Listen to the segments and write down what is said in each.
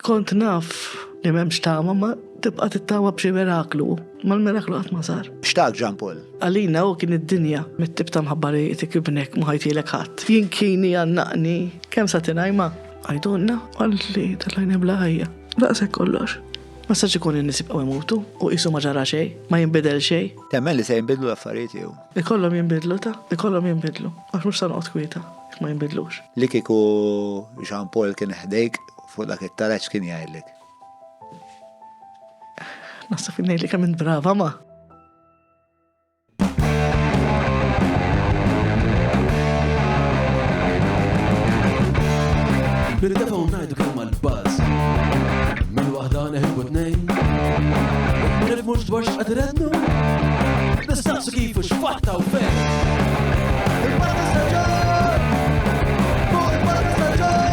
kont naf li m'hemmx tama ma tibqa' tittama b'xi miraklu. Ma l-miraklu qatt ma sar. Xtaq Jean Paul? Għalina u kien id-dinja mit-tib ta' mħabbarijiet ibnek ma ħajtilek ħadd. Jien kieni għannaqni kemm sa tinajma għajdunna għalli tal-għajna bla ħajja. Daqshekk kollox. Ma sax ikun in-nies jibqgħu jmutu u qisu ma ġara xejn, ma jinbidel xejn. Temmen li se jinbidlu l-affarijiet jew? Ikollhom jinbidlu ikollhom jinbidlu. Għax mhux sa noqgħod kwieta jekk ma jinbidlux. Li kieku Jean Paul kien ħdejk fuq dak it-taraġġ kien jgħidlek. Nasta ngħidlek kemm int brava ma. Bil-defaw najdu kemm għal-buzz Mil-wahda neħibu t-nejn Nifmux dwar x'qadrednu Nistaqsu kifu x'fatta u fejn Il-Parti Staġġar! Fuq il-Parti Staġġar!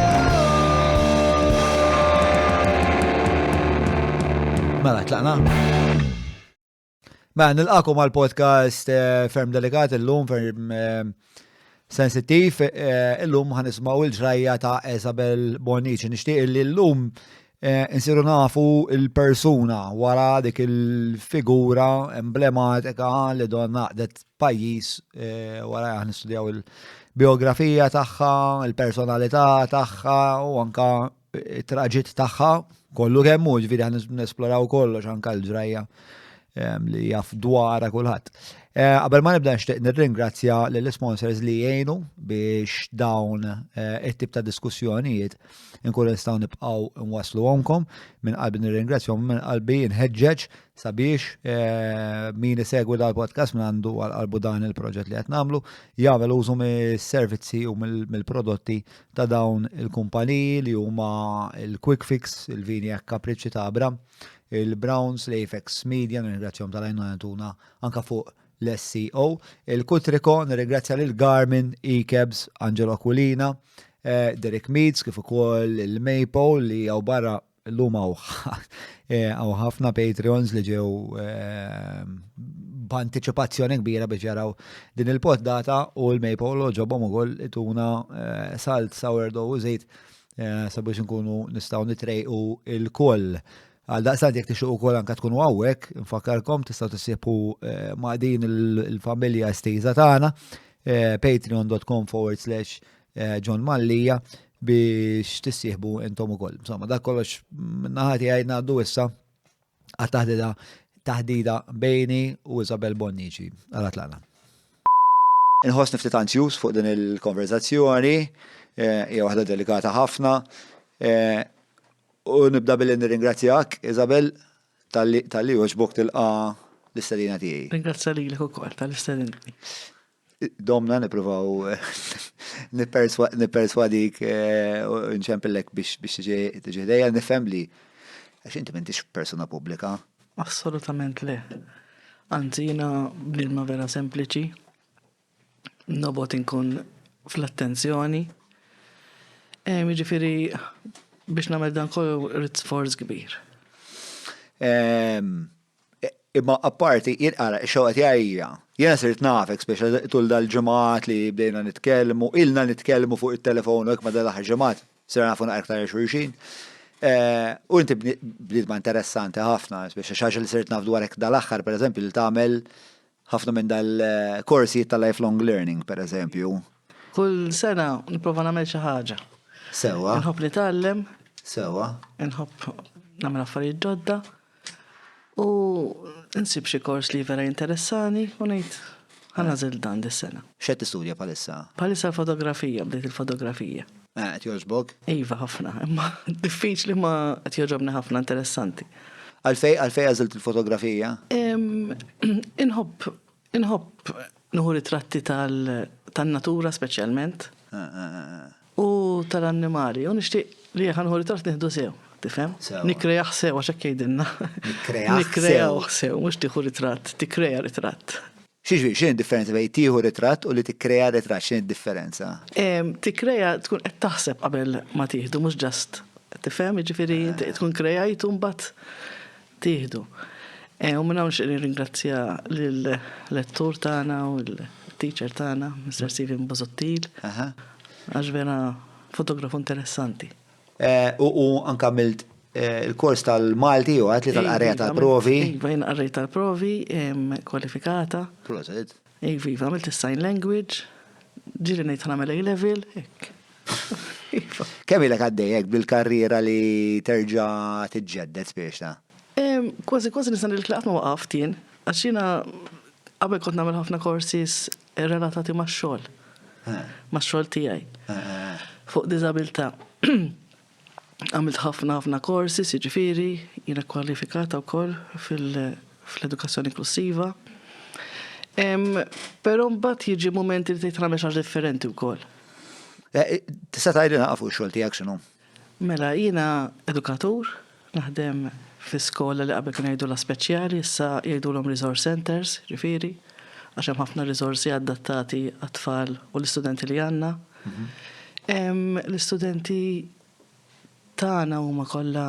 Mela, tlaqna? Mela, nilqakom għal-podcast ferm delikat illum, ferm sensittiv, illum ħanismaw il-ġrajja ta' Isabel Bonnici. Nixtieq li l-lum insiru nafu il-persuna wara dik il-figura emblematika li donna naqdet pajjiż wara ħnistudjaw il-biografija tagħha, il-personalità tagħha u anka it-traġit tagħha kollu kemm hu, ġifieri ħnesploraw kollox anka l-ġrajja li jaf dwara kulħadd. Qabel ma nibda nixtieq nirringrazzja lill-sponsors li jgħinu biex dawn it-tip ta' diskussjonijiet inkunu nistgħu nibqgħu nwassluhomkom minn qalbi nirringrazzjahom minn qalbi nħeġġeġ sabiex min isegwi dal-podcast minn għandu għal-qalbu dan il-proġett li qed nagħmlu jagħmel użu mis-servizzi u mill-prodotti ta' dawn il-kumpaniji li huma il-Quick Fix, il-Vini Capricci ta' Abram, il-Browns, l-Apex Media, nirringrazzjahom tal-għajnuna anka fuq l-SEO, il-Kutriko, nirringrazzja lil Garmin, E-Cabs, Angelo Aquilina, Derek Meads, kif ukoll il-Maple li għaw barra l-lum għaw ħafna Patreons li ġew b'anticipazzjoni kbira biex jaraw din il-pot data u l-Maple ġobhom ukoll ituna salt, sourdough u żejt sabiex nkunu nistgħu nitrejqu il-koll. Għal daqsant jek tixuq ukoll anke tkunu hawnhekk, nfakkarkom tistgħu tissieħbu ma' din il-familja estiża tagħna patreon.com/John Mallija biex tissieħbu intom ukoll. Insomma, dak kollox naħa tiegħi ngħaddu issa għat-taħdida bejni u Isabel Bonnici. Alla tlaqna. Inħoss niftit anzjuż fuq din il-konverzazzjoni, hija waħda delikata ħafna. U nibda billi nirringrazzjak, Isabel, tal-li uġbok tilqa l-istedina tiegħi. Ringrazzja lilek ukoll tal-istedinni. Domna nippruvaw nipperswadik u nċempillek biex tiġi ħdejja nifhem li għax inti m'intix persuna pubblika. Assolutament le. Anzi, jiena bnidma vera sempliċi, nobot inkun fl-attenzjoni. Jiġifieri biex nagħmel dan kollu rrid sforz kbir. Imma apparti jirqara x-xogħol tiegħi jiena sirt nafek speċjal tul dal-ġimgħat li bdejna nitkellmu, ilna nitkellmu fuq it-telefon hekk ma dal-aħħar ġimgħat, sirna nafu aktar xulxin. U inti bdiet interessanti ħafna, speċjal xi ħaġa li sirt naf dwarek dal-aħħar pereżempju li tagħmel ħafna minn dal-korsijiet ta' lifelong learning pereżempju. Kull sena nipprova nagħmel xi ħaġa. Sewa. Nħobb nitgħallem. Sewa. Nħobb nagħmel affarijiet ġodda. U nsib xi kors li vera interessani u ngħid ħanażel dan dis-sena. X'qed tistudja bħalissa? Bħalissa fotografija, bdejt il-fotografija. Qed jogħġbok? Iva ħafna, imma diffiċli ma qed jogħġobni ħafna interessanti. Għalfej għażilt il-fotografija? Inħobb nieħu ritratti tan-natura speċjalment. U tal-annimali, u nixtieq li ħanħu ritratt nieħdu sew, tifhem? Nikkrejaħ sew għax hekk jgħidilna. Nikkrejaħ sew, mhux tieħu ritratt, tikkreja ritratt. X'inhi differenza bejn tieħu ritratt u li tikkreja ritratt, x'inhi differenza? Tikkreja tkun qed taħseb qabel ma tieħdu mhux ġast. Tifhem, jiġifieri tkun krejajt u mbagħad tieħdu. U minn hawn xi ringrazzja lill-lettur tagħna u l-teacher tagħna, Mr. Steven Bozottil. Għax vera fotografu interessanti. U anka għamilt il-kors tal-Malti u għat li tal-qarrija tal-provi. Iva, jien qarrija tal-provi, kwalifikata. Proset. Iva, għamilt il-sign language, ġiri nejt għamil A-level, ek. Kemm ilek għaddejjek bil-karriera li terġa' tiġġedded spiex ta'? Kważi nisan il-klaqat ma waqaftien, għaxina qabel kont nagħmel ħafna courses relatati ma' xogħol. Ma' xogħol tiegħi. Fuq diżabilità. Għamilt ħafna courses, jiġifieri, jiena kwalifikata wkoll fil-edukazzjoni inklusiva. Però mbagħad jiġi momenti li tgħid nagħmel xi ħaġa differenti wkoll. Tista' tgħidilna fuq x-xogħol tiegħek x'inhu? Mela jiena edukatur, naħdem fi skola li qabel kienu jgħidu la speċjali, issa jgħidulhom resource centers, ġifieri, għax hemm ħafna risorsi adattati għat-tfal u l-istudenti li għandna. L-istudenti tagħna huma kollha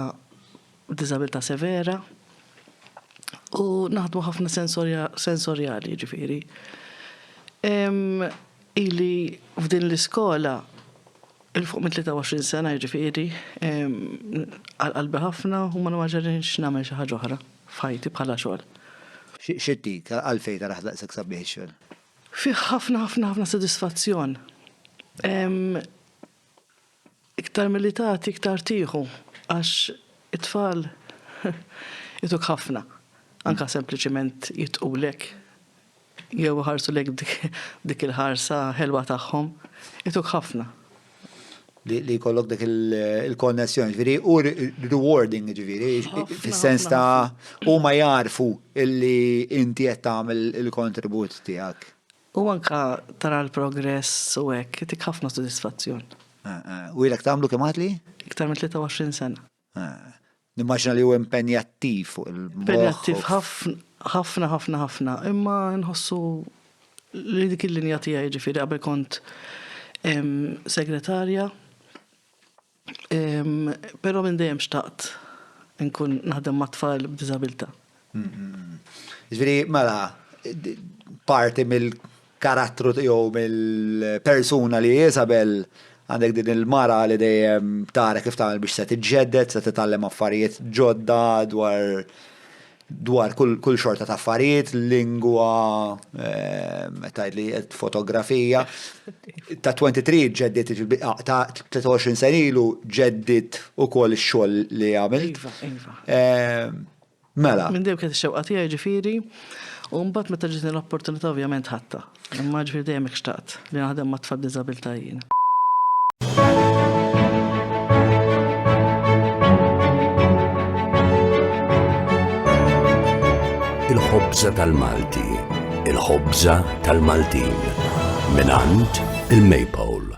b'diżabilità severa u naħdmu ħafna sensorjali, ġifieri. Ili f'din l-iskola il-fuq minn 23 sena ġifieri, għal-qalbi ħafna u ma nwaġġarniex nagħmel xi ħaġa oħra f'ħajti bħala xogħol. X'ittik għalfejn tara daqshekk sabiħ xogħol? Fi ħafna sodisfazzjon. Iktar militati, iktar tieħu, għax it-tfal jituk ħafna. Anka sempliċement jitqulek, jew ħarsu lek dik il-ħarsa ħelwa tagħhom, jituk ħafna. Li jkollok dik il-konnessjoni, ġifieri, u rewarding ġifieri, fis-sens ta' huma jarfu illi inti qed tagħmel il-kontribut tiegħek. U anka tara l-progress u hekk, tik ħafna sodisfazzjon. U ilek tagħmlu kemm għadli? Iktar minn 23 sena. Nimmaġina li hu impenjattiv fuq il-moħħ. Impenjattiv ħafna, imma nħossu li dik il-linja tiegħi ġifieri qabel kont segretarja, però minn dejjem xtaqt nkun naħdem ma' tfal b'diżabilità. Ġifieri mela parti mill-karattru jew mill-persuna li Isabel għandek din il-mara li dejjem tara kif tagħmel biex se tiġġedded, se titgħallem affarijiet ġodda dwar kull xorta ta' affarijiet, lingwa, tgħidli fotografija. Ta' 23 ġeddit ta' 23 sen ilu ġeddit ukoll ix-xogħol li għamilt. Iva. Mela. Minn dejjem kien ix-xewqa tiegħi ġifieri, u mbagħad meta ġietni l-opportunità ovvjament ħadta. Imma ġifieri dejjem xtaqt li naħdem ma' tfal b'diżabilità jien. Il-ħobża tal-Malti, il-ħobża tal-Maltin, minant il-Maypole.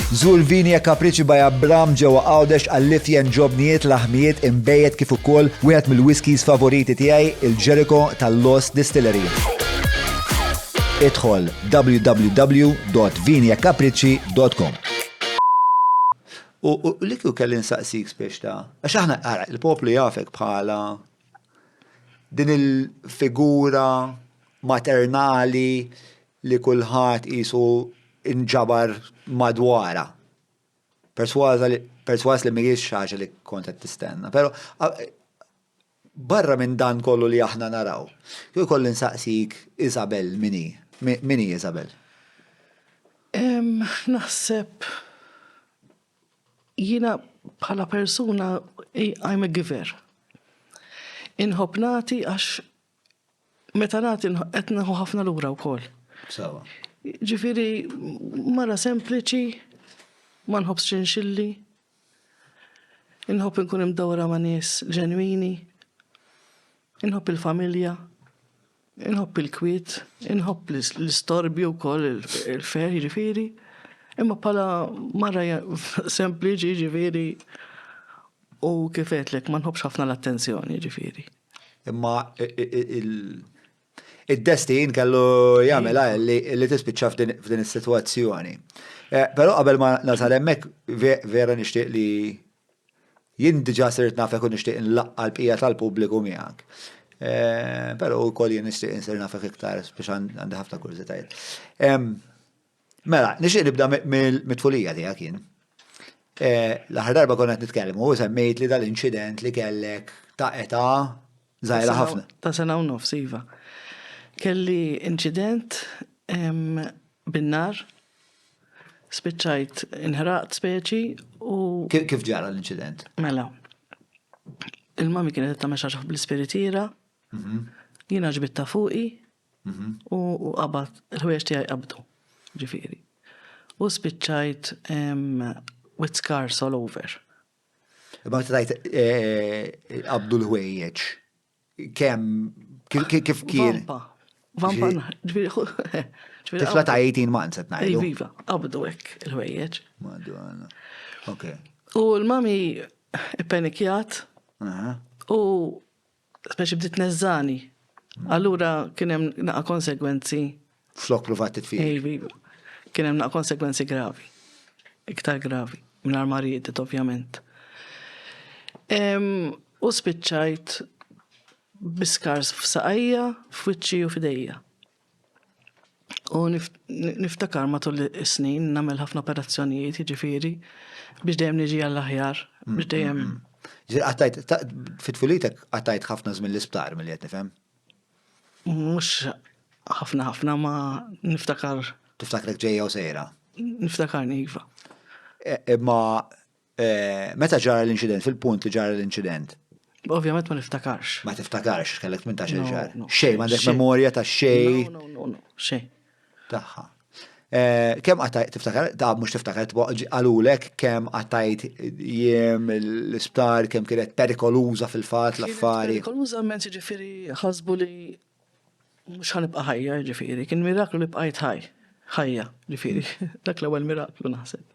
Żur Vinja Capricci by Abram ġewwa Għawdex għall-lifjen ġobnijiet laħmijiet imbejjed kif ukoll wieħed mill-whiskies favoriti tiegħi il-Jericho tal-Lost Distillery. Idħol www.vinjacapricci.com. U li kieku kelli nsaqsik spiex ta' għax aħna ara il-poplu jafek bħala din il-figura maternali li kulħadd qisu inġabar madwara. Perswas li mhijiex xi ħaġa li kont qed tistenna. Però barra minn dan kollu li aħna naraw. Kieku kolli nsaqsik Isabel Mini Isabel? Naħseb jiena bħala persuna I'm a giver. Inħobb nagħti għax meta nagħti qed nieħu ħafna lura wkoll. Sawa. Ġifieri mara sempliċi, ma nħobbx xinxilli, inħobb inkun imdawra ma' nies ġenwini, inħobb il-familja, inħobb il-kwiet, inħobb l-istorbju wkoll il-fer ġifieri, imma bħala mara sempliċi ġifieri u kif qedlek ma nħobbx ħafna l-attenzjoni ġifieri. Imma id-destin kellu jagħmel li tispiċċa f'din is-sitwazzjoni. Però qabel ma nasal hemmhekk vera nixtieq li jien diġà sirt nafek u nixtieq nlaqqa l-bqija tal-pubbliku miegħek. Però wkoll jien nixtieq insir nafek iktar biex għandi ħafna kurżitajiet. Mela, nixtieq nibda mit-tfulija tiegħek jien. L-aħħar darba konna qed nitkellmu, u semmejt li dal-inċident li kellek ta' età żgħira ħafna. Ta' sena u nofs, iva. Kelli inċident bin-nar, spiċċajt inħraqt speċi u Kif ġara l-inċident? mela. Il-mami kienet tagħmel xi bl-ispiritira, jiena ġbitta fuqi u qabad il-ħwejjeġ tiegħi qabdu, ġifieri. U spiċċajt with scars all over. Ma tajt qabdu l-ħwejjeġ. Kif kien? Vampa, ġifieri. Tifla ta' 18 months qed ngħidu. Iva, qabdu hekk il-ħwejjeġ. Madonna. Okay. U l-mami ippanikjat u speċi bdiet neżżani. Allura kien hemm naqa' konsegwenzi. Flok provat titfil. Iva. Kien hemm naqa' konsegwenzi gravi. Iktar gravi. Mingħajr ma riedet ovvjament. U spiċċajt biskars f'saqajja, f'wiċċi u f'idejja. U niftakar matul is-snin nagħmel ħafna operazzjonijiet, jiġifieri, biex dejjem niġi għall-aħjar, biex dejjem. Fit-tfulitek għattajt ħafna żmien l-isptar milli qed nifhem. Mhux ħafna ma niftakar. Tiftakrek ġejja u sejra. Niftakarni iva. Imma meta ġara l-inċident, fil-punt li ġara l-inċident? Ovvjament ma niftakarx. Ma tiftakarx, kellek 18 ġar. No. Xej, m'għandek memorja ta' xej. No, xej. Taħħa. Kemm għattajt, tiftakar, mux tiftakar, għalulek kemm għattajt jiem l-isptar, kemm kienet perikoluża fil-fat l-affari. Perikoluża men ġifiri ħasbu li mux ħanibqa ħajja ġifiri, kien miraklu li bqajt ħajja ġifiri, dak l-ewwel miraklu naħseb.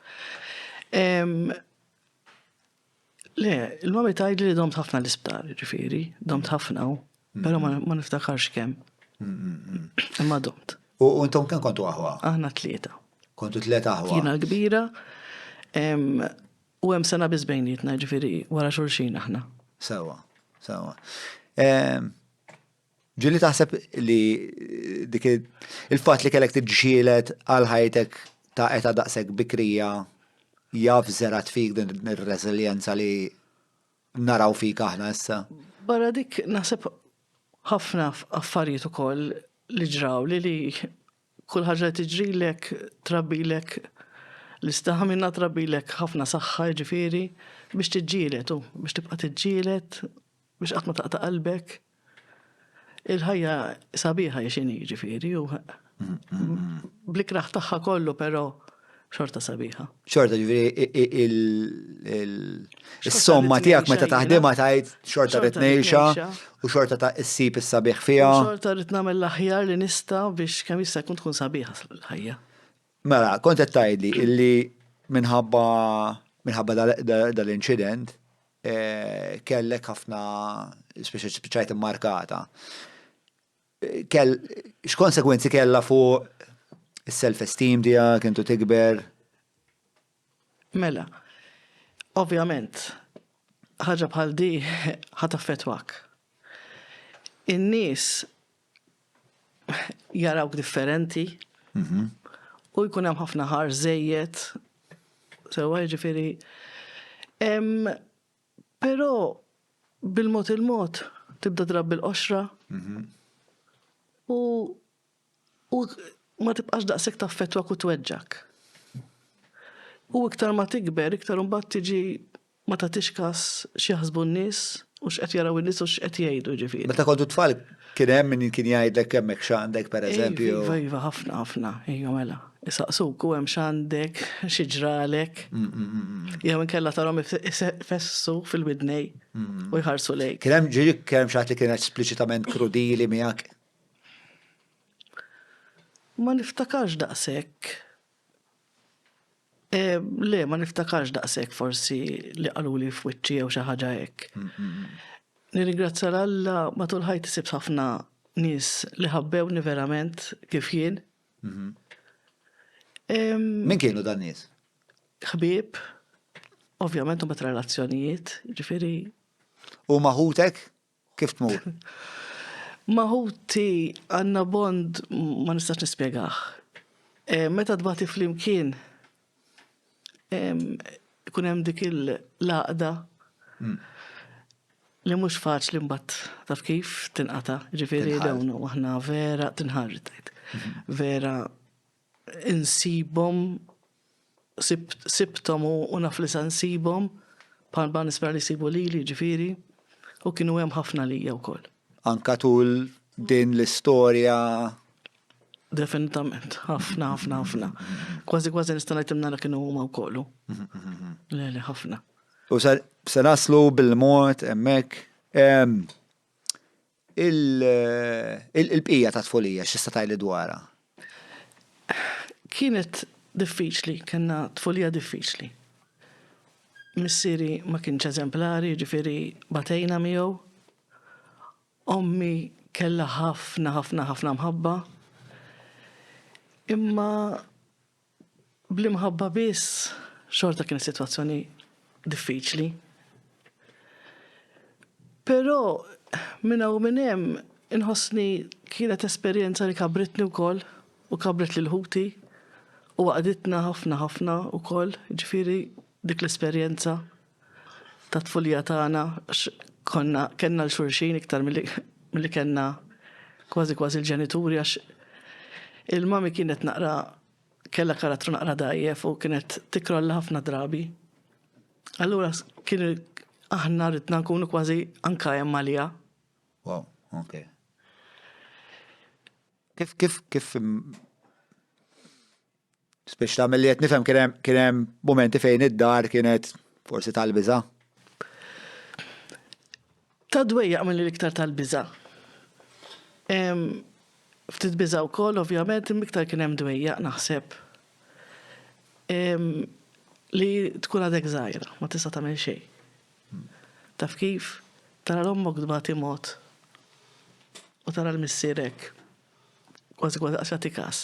Le, il-mami tajd li domt ħafna l-isptar ġifiri, domt ħafna pero ma niftakarx kemm. Imma domt. U intom kien kontu aħwa? Aħna 3. Kontu 3 aħwa? Jiena kbira, u hemm sena biżbejnietna ġifieri wara xulxin aħna. Sewa. Ġili taħseb li dik il-fatt li kellek tiġġielet għal ħajtek ta' eta daqshekk bikrija jaf żerat fik din ir-reżiljenza li naraw fik aħna issa? Barra dik naħseb ħafna affarijiet ukoll li ġraw li kull ħaġa tiġrilek trabbilek l-istaħmina trabbilek ħafna saħħa ġifieri biex tiġġielet biex tibqa' tiġġielet biex qatt ma taqta' qalbek. Il-ħajja sabiħa x'inhi ġifieri u bl-ikraħ tagħha kollu però xorta sabiħa. Xorta ġifieri is-somma tiegħek meta taħdimha tgħid xorta rid ngħixha u xorta ta' issib is-sabiħ fiha. Xorta rid nagħmel l-aħjar li nista' biex kemm jista' jkun tkun sabiħa l-ħajja. Mela, kont qed tgħidli illi minħabba dal-inċident kellek ħafna spiċċajt immarkata. X'konsegwenzi kellha fuq is-self-esteem tiegħek intu tikber? Mela, ovvjament, ħaġa bħal di ħataffetwak. In-nies jarawk differenti u jkun hemm ħafna ħar żejjed sewwa jiġifieri. Però bil-mod il-mod tibda drab bil-qoxra u ma tibqax daqshekk taffettwak u tweġġak. U iktar ma tikber, iktar imbagħad tiġi ma tagħtix każ x'jaħsbu n-nies u x'qed jaraw in-nies u x'qed jgħidu ġifieri. Meta kontu tfal kien hemm min kien jgħidlek hemmhekk x'għandek pereżempju. Iva, ħafna, mela. Isaqsuk u hemm x'għandek, xi ġralek. Jew inkella tarhom ifessu fil-widnej u jħarsu lejk. Kien hemm kemm xi ħadd li kien espliċitament krudili miegħek? Ma niftakarx daqshekk. Le, ma niftakarx daqshekk forsi li qaluli f'wiċċi jew xi ħaġa hekk. Nirringrazzja l-Alla matul ħajti sibt ħafna nies li ħabbewni verament kif jien. Min kienu dan nies? Ħbieb, ovvjament huma relazzjonijiet, ġifieri. U maħutek kif tmur? Maħuti għandna bond ma nistax nispjegah. Meta tbagħti flimkien ikun hemm dik il-laqda li mhux faċli mbagħad taf kif tinqata', ġifieri dawn u aħna vera tinħarġ vera insibhom sibthom u naf li se nsibhom bħal nispera li jsibu lili ġifieri u kienu hemm ħafna lija wkoll. Anka tul din l-istorja. Definitament, ħafna. Kważi nista' ngħid imna kienu huma wkoll. Le ħafna. U se naslu bil-mod hemmhekk il-bqija ta' tfulija x'issa tgħidli dwarha? Kienet diffiċli, kellna tfulija diffiċli. Missieri ma kienx eżemplari, ġifieri batejna miegħu. Ommi kellha ħafna mħabba. Imma bl-imħabba biss xorta kienet sitwazzjoni diffiċli. Però minna u minn hemm inħossni kienet esperjenza li kabritni wkoll u kabret lil ħuti u għaditna ħafna wkoll, ġifieri dik l-esperjenza ta' tfulija tagħna kellna l-xulxin iktar milli kellna kważi l-ġenituri għax il-mami kienet kellha karattru naqra dajjef u kienet tikrolla ħafna drabi. Allura kienu aħna ridna nkunu kważi anka hemm għaliha. Wow, okay. Kif spiex tagħmel li qed nifhem kien hemm momenti fejn id-dar kienet forsi tal-biża'? Ta' dwejjaq mill-iktar tal-biża'. Ftit biża' wkoll ovvjament iktar kien hemm dwejjaq naħseb. Li tkun għadek żgħira, ma tista' tagħmel xejn. Taf kif? Tara l-ommok dbati mod u tara l-missierek kważi għax jagħti każ.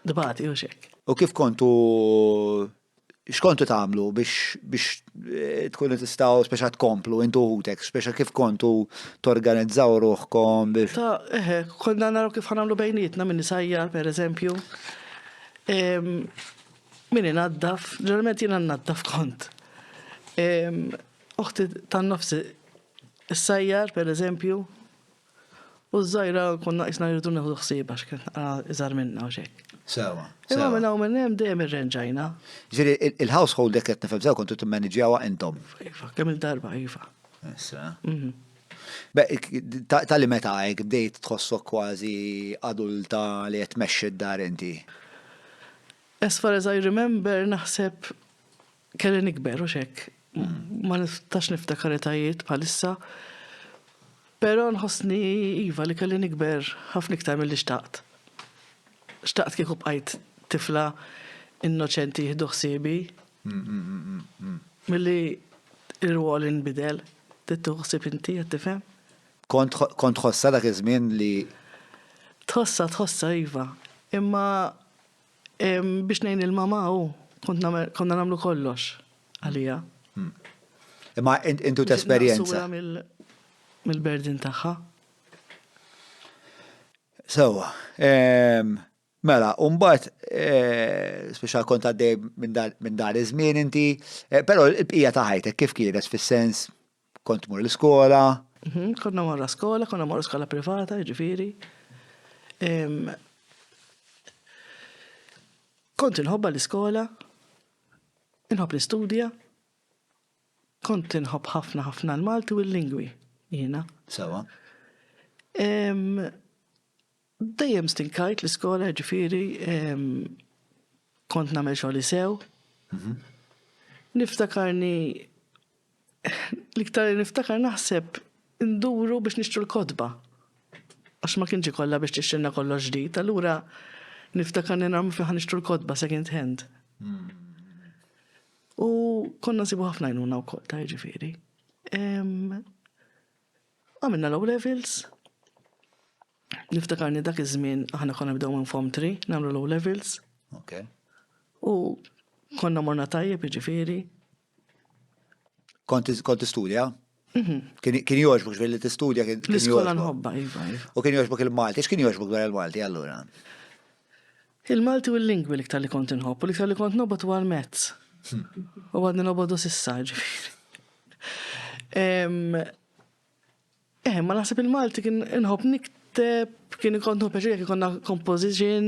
Dbati u xek. U kif x'kontu tagħmlu biex tkunu tistgħu speċa tkomplu intu ħutek, speċa kif kontu torganizzaw ruħkom biex. Konna naraw kif ħanamlu bejnietna min nisajjar pereżempju. Min inaddaf, ġeneralment jiena nnaddaf kont. Uħti tan-nofsi is-sajjar pereżempju u żgħira konna qisna jridu neħu ħsieb għax kien iżgħar minna u xejn. Sewa. Imma minn hawn minn hemm dejjem irrenġajna. Ġifieri il-household qed nifhem sew kontu timmanġjawha intom. Iva, kemm il-darba iva. Issa. Tal-li meta hekk bdejt tħossok kważi adulta li qed tmexxi d-dar inti. As far as I remember, naħseb kelli nikber u xek. Ma nistax niftakar etajiet bħalissa. Pero nħossni iva li kelli nikber ħafna iktar mill-li xtaqt. Xtaqt kieku bqajt tifla innoċenti jieħdu ħsiebi. Milli ir-rwol inbidel. Tittu ħsieb inti qed tifhem? Kont tħossa dak iż-żmien li Tħossa iva. Imma biex ngħin il-mama konna nagħmlu kollox għalija. imma intu t-esperjenza. Mill-berdin tagħha. Sewa, mela, mbagħad speċjal kont għaddej minn dar iż-żmien inti, però l-bqija ta' ħajtek kif kienet fis-sens kont tmur l-iskola? Konna morra skola, konna morra skola privata, ġifieri. Kont inħobba l-iskola, inħobb l-istudja, kont inħobb ħafna l-Malti u l-lingwi jiena. Sewa. Dejjem stinkajt l-iskola, ġifieri, kont nagħmel xogħli sew. Niftakarni l-iktar niftakar naħseb induru biex nixtru l-kodba. Għax ma kienx ikollha biex tixtrilna kollox ġdid, allura niftakarni nagħmlu fejn nixtru l-kodba second hand. U konna nsibu ħafna jnuna wkoll ta' ġifieri. Għamilna low levels. Niftakarni dak iż-żmien aħna konna bdew minn Form 3 nagħmlu low levels. Okay. U konna morna tajjeb ġifieri. Kont istudja? Kien jogħġbok ġifieri li tistudja kien L-iskola nħobba, iva. U kien jogħġbok il-Malti, x'kien jogħġbok dwar il-Malti allura? Il-Malti u l-lingwi l-iktar li kont inħobb, u l-iktar li kont nobgħod huwa l-mezz. U għadni nobodu sissa ġifiri. Ma naħseb il-Malti kien inħobb nikteb, kien ikontu peċi jek ikonna composition,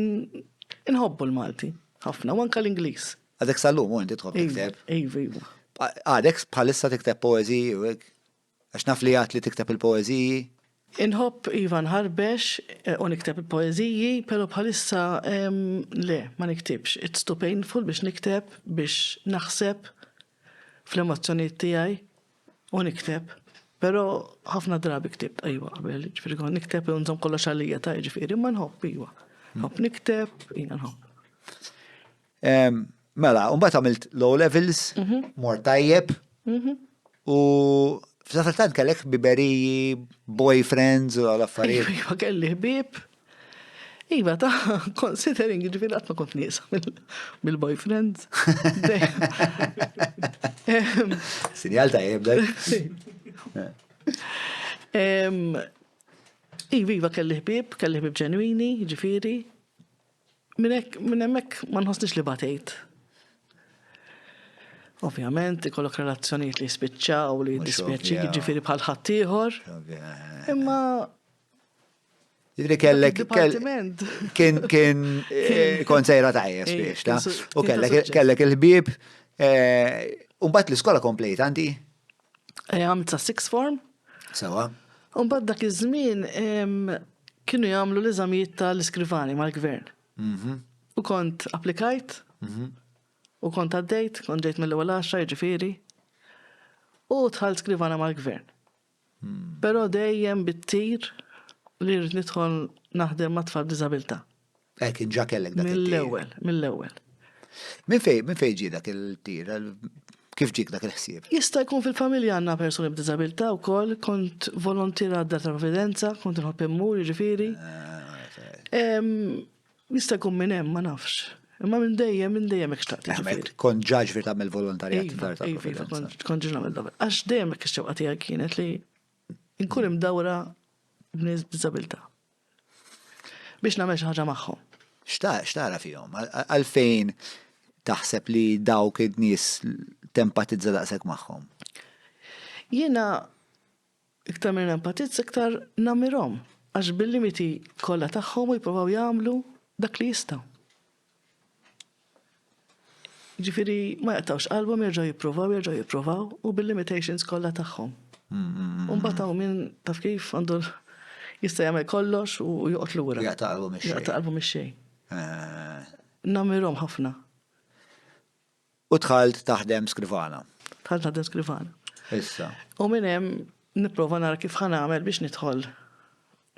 inħobbu l-Malti, ħafna, u anka l-Inglis. Għadek sal-lum, u inti tħobb tikteb. Iva. Għadek bħalissa tikteb poeziji, u għax naf li għat li tikteb il-poeziji. Inħobb Iva nħarbex u nikteb il-poeziji, pero bħalissa le, ma niktibx. It's too painful biex nikteb, biex naħseb fl-emozzjoniet tijaj u nikteb. Pero ħafna drabi ktibt, ajwa, qabel, ġifiri kon nikteb u nżom kolla xalija ta' ġifiri, ma nħobb, iwa. Nħobb nikteb, jina nħobb. Mela, un-bat għamilt low levels, mor tajjeb, u f'safaltant kellek biberiji, boyfriends u għal-affarijiet. Iwa, kelli ħbib. Iva, ta' considering ġifiri għatma kont nisa mill-boyfriends. Sinjal tajjeb, dak. Iva, kelli ħbib ġenwini, ġifiri. Minn hemmhekk ma nħossniex li batejt. Ovvjament, ikollok relazzjonijiet li spiċċaw li dispjaċi, ġifiri bħal ħaddieħor. Imma Jidri kellek kien konsejra tajjeb biex, ta? U kellek il-ħbieb, un-bat l-iskola komplejt, għandi? Għamilt sa' sixth form. Sawa. Un-bat dak iż-żmien kienu jagħmlu l-eżamijiet tal-iskrivani mal-gvern. U kont applikajt, u kont għaddejt, kont ġejt mill-ewwel 10 ġifieri, u tħall skrivana mal-gvern. Però dejjem bit-tir li rrid nidħol naħdem ma' tfal b'diżabilità. Kien ġa kellek dak mill-ewwel. Min fej ġie dak il-tir? Kif ġik dak il-ħsieb? Jista' jkun fil-familja għandna persuni b'diżabilità wkoll, kont volontira għad-dar ta' Provvidenza, kont inħobb immur jiġifieri. Jista' jkun minn hemm ma nafx. Imma minn dejjem hekk xtaqt. Kont ġaġ fi tagħmel volontarjat fid-dar ta' Iva, kont ġi nagħmel dawn. Għax dejjem hekk ix-xewqa tiegħi kienet li nkun imdawra b'nies b'diżabilità. Biex nagħmel xi ħaġa magħhom. X'tara fihom? Għalfejn taħseb li dawk id-nies tempatizza daqshekk magħhom? Jiena iktar minn empatizza iktar namirhom għax bil-limiti kollha tagħhom jippruvaw jagħmlu dak li jistgħu. Ġifieri ma jaqtawx qalbhom jerġgħu jippruvaw u bil-limitations kollha tagħhom. U mbagħad hawn min taf kif għandu jista' jagħmel kollox u joqgħod lura. Jaqta' qalbhom ix-xejn. Namirhom ħafna. U tħalt taħdem skrivana. Issa. U minn hemm nipprova nara kif ħanagħmel biex nidħol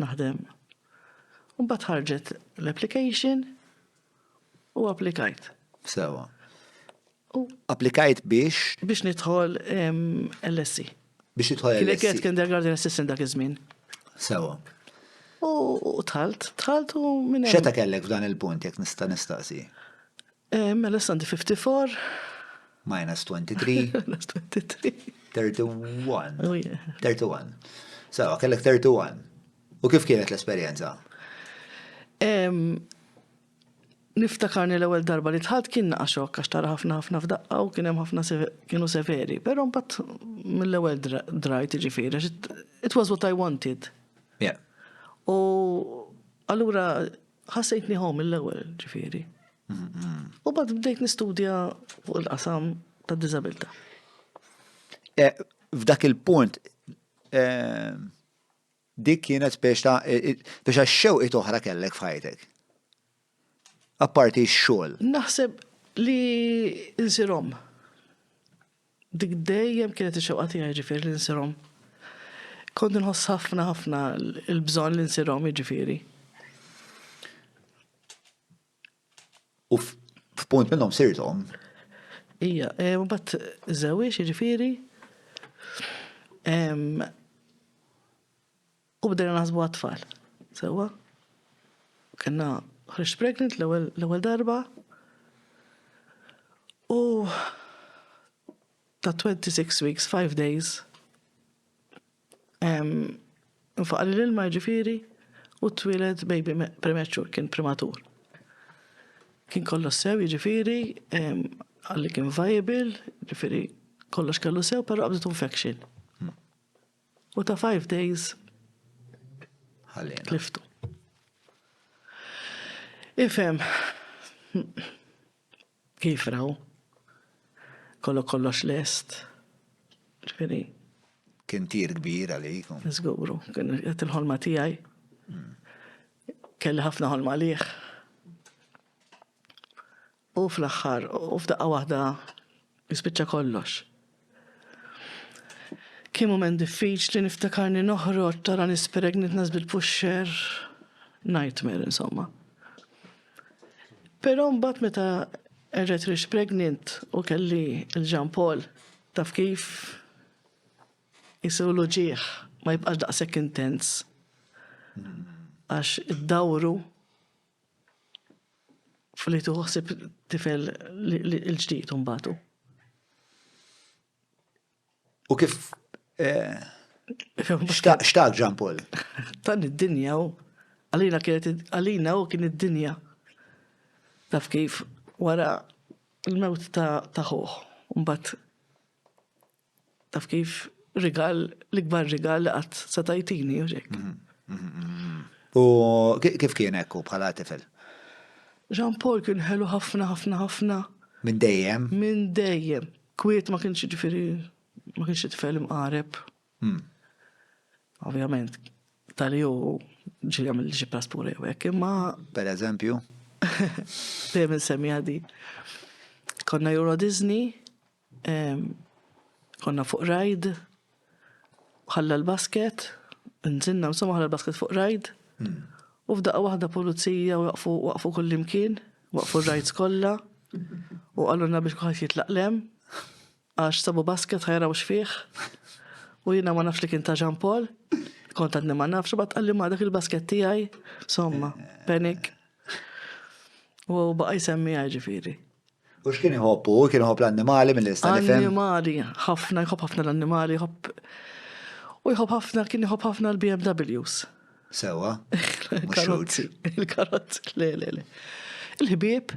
naħdem. U mbagħad ħarġet l-application u applikajt. Sewa. Applikajt biex? Biex nidħol LSC. Biex nidħol LSC. Kienet kindergarten assistant dak iż-żmien. Sewa. U tħalt u minn hemm. X'eta kellek f'dan il-punt jekk nista' nistaqsi? Mela sandi 54. Minus 23. Minus 23. 31. Oh yeah. 31. Sewa, kellek 31. U kif kienet l-esperjenza? Niftakarni l-ewwel darba li tħalt kien naqxok għax tara ħafna f'daqqa u kien hemm ħafna kienu severi, però mbagħad mill-ewwel drajt jiġifieri it was what I wanted. Yeah. U allura ħassejtni home mill-ewwel ġifieri. U bad bdejt nistudja fuq il-qasam tad-diżabilità. F'dak il-punt dik kienet biex għax-xewqiet oħra kellek f'ħajtek. Apparti x-xogħol. Naħseb li insirhom. Dik dejjem kienet ix-xewqa tiegħi ġifieri li insirhom. Kont inħoss ħafna il-bżonn li insirhom jiġifieri. U f'punt minnhom sirthom. Ija, mbagħad żewieġ jiġifieri. U bdejna naħsbu għat-tfal. Sewwa. Kenna ħriġt pregnant l-ewwel darba. U ta' 26 weeks, 5 days. Nfaqali l-ilma ġifieri u twiled baby premature, kien prematur. Kien kollu sew jiġifieri, għalli kien viable, ġifiri kollox kellu sew, pero qabżet infection. U ta' 5 days Ħallina. tliftu. Ifem, kif raw? Kollox lest. Ġifiri, Kien tir kbir għalikum. nizguru, kien qed il-ħolma tiegħi. Kelli ħafna ħolma għalih. U fl-aħħar, u f'daqqa waħda jispiċċa kollox. Kien moment diffiċli niftakarni noħroġ tara nispregnit nas bil-pusher. Nightmare, insomma. Però mbagħad meta erġet rix pregnant u kelli il-Jean Paul taf kif jisewlu ġieħ ma jibqax daqshekk intens. Għax id-dawru fli tuħsib tifel il-ġdid mbagħad. U kif xtaq Jean Paul? Tan id-dinja u għalina u kien id-dinja. Taf kif wara il-mewt ta' ħuħ. Mbagħad taf kif rigal, l-ikbar rigal li qatt satajtini u ġek. U kif kien ekku bħala tifel? Jean Paul kien ħelu ħafna. Minn dejjem? Minn dejjem. Kwiet ma kienx ġifieri ma kienx tifel imqareb. Ovvjament, tal-ju ġi għamil ġi praspura jew hekk, imma Per eżempju? dejjem insemmi għadi. Konna Euro Disney, konna fuq rajd, ħalla l-basket, nżinna insomma ħalla l-basket fuq rajd, u f'daqqa waħda pulizija waqfu kull imkien, waqfu r-rajds kollha, u għalluna biex kuħat jitlaqlem, għax sabu basket ħajraw xfieħ, u jina ma nafx li kien ta' Jean Paul, kont għadni ma nafx, bat għalli ma dak il-basket tijaj, somma, panik. U baqa jsemmi ġifiri. U x'kien iħobbu? Kien iħobb l-annimali mill-lista nifhem? Annimali, jħobb ħafna l-annimali, u jħobb ħafna l-BMWs. Sewa? Il-karozzi, le. Il-ħbieb,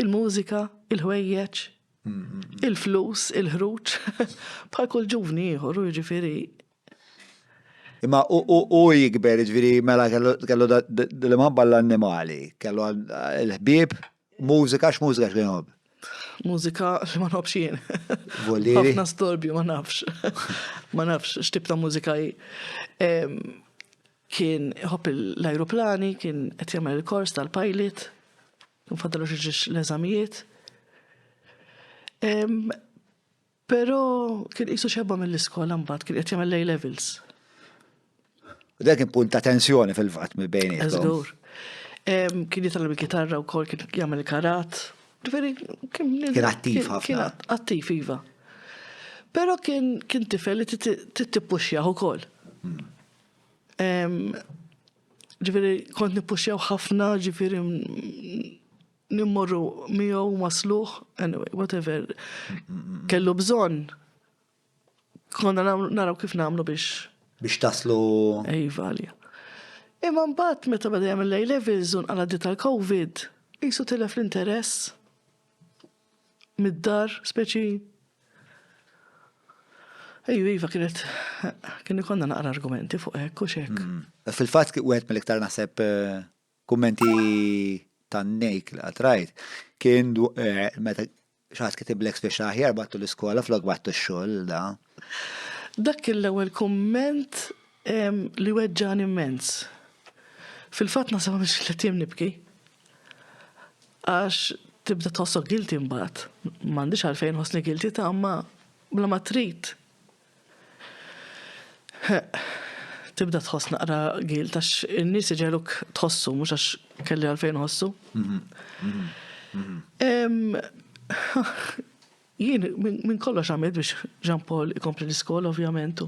il-mużika, il-ħwejjeġ, il-flus, il-ħruġ, bħal kull ġuvni ieħor, u ġifiri. Imma u jikber, ġviri, mela kellu l-imħabba l-annimali, kellu l-ħbieb, mużika, x'mużika x'kien iħobb? Mużika li ma nħobbx jien. Voliri? Ħafna storbju, ma nafx. Ma nafx x'tip ta' mużika kien iħobb l-ajruplani, kien qed jagħmel il-kors tal-pilot, kien faddalu xi l-eżamijiet. Però kien qisu xebba mill-iskola mbagħad, kien qed jagħmel A-levels. U dak kien punt ta' tensjoni fil-fatt mill bejnietkom. Eżgur. Kien jitgħallem il-kitarra wkoll kien jagħmel karat. Kien attiv ħafna. Kien attiv iva. Però kien tifel li tittipuxjaw ukoll. Ġifieri kont nippuxjaw ħafna, ġifieri nimmorru miegħu masluħ, anyway, whatever. Kellu bżonn. Konna naraw kif nagħmlu biex taslu. Ejva għalja. Imma mbagħad meta beda jagħmel A-levels u nqaladi tal-COVID, qisu tilef l-interess mid-dar, speċi. Iva kien ikonna naqra argumenti fuq hekk u x'hekk. Fil-fatt wieħed mill-iktar naħseb kummenti tan-nejk li qatrajt kien meta xaħat kitiblek biex aħjar battu l-iskola flok battu x-xogħol da. Dak l-ewwel kumment li weġġan immens. Fil-fatt nasab mhix li nibki. Għax tibda tħossok guilty mbagħad. M'għandix għalfejn ħossni guilty ta' ma bla ma trid. Tibda tħoss naqra guilt għax in-nies iġeluk tħossu mhux għax kelli għalfejn ħossu. Jien minn kollox għamilt biex Jean Paul ikompli l-iskola ovvjament.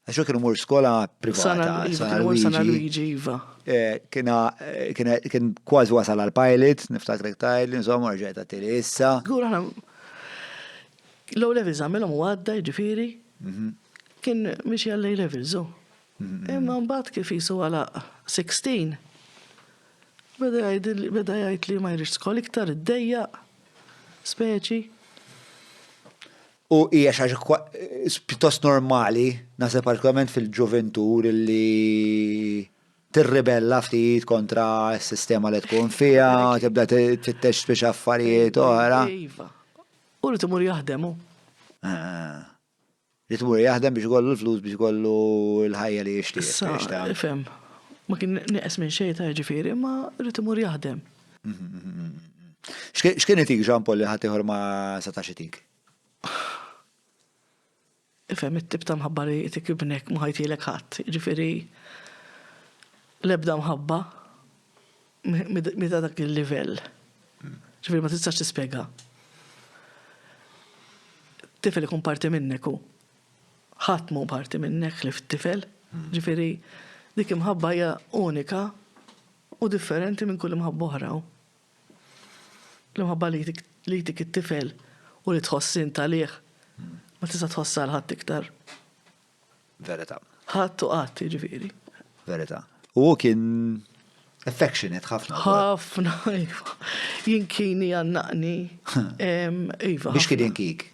Għaxu kienu mur skola privata. Sana Luigi, iva. Kien kważi wasal għal-pilot, niftakrek tajli, insomma, rġajta tiri issa. Għur għana, l-levels għamilom u għadda, ġifiri, kien miexi għall levels, u. Imma mbagħad kif jisu għala 16, beda jgħid li ma jrix skola iktar id-dejja, speċi. U hija xi ħaġa pjuttost normali, naħseb partikolarment fil-ġuventu li tirribella ftit kontra s-sistema li tkun fiha, tibda tfittex biex affarijiet oħra. Iva. U li timur jaħdem hu. Li tmur jaħdem biex ikollu l-flus biex ikollu l-ħajja li jixtieq. Issa, ifhem. Ma kien nieqes minn xejn ta' ġifieri, ma li timur jaħdem. X'kien itik Jean-Paul li ħadd ieħor ma setax itik? Ifhem it-tip ta' mħabba li jtik ibnek ma ħajtilek ħadd. Ġifieri l-ebda mħabba meta dak il-livell. Ġifieri ma tistax tispjega. Tifel ikun parti minnek hu. Ħadd mhu parti minnek li fit-tifel. Ġifieri dik imħabba hija unika u differenti minn kull imħabba oħra. L-imħabba li jtik it-tifel u li tħossin talih ma tista' tħossa l-ħadd iktar. Verità. Ħadd u qatt jiġifieri. Verità. U kien affectionate ħafna. Ħafna, iva. Jinkini għannaqni. Iva. Biex kien jinkik?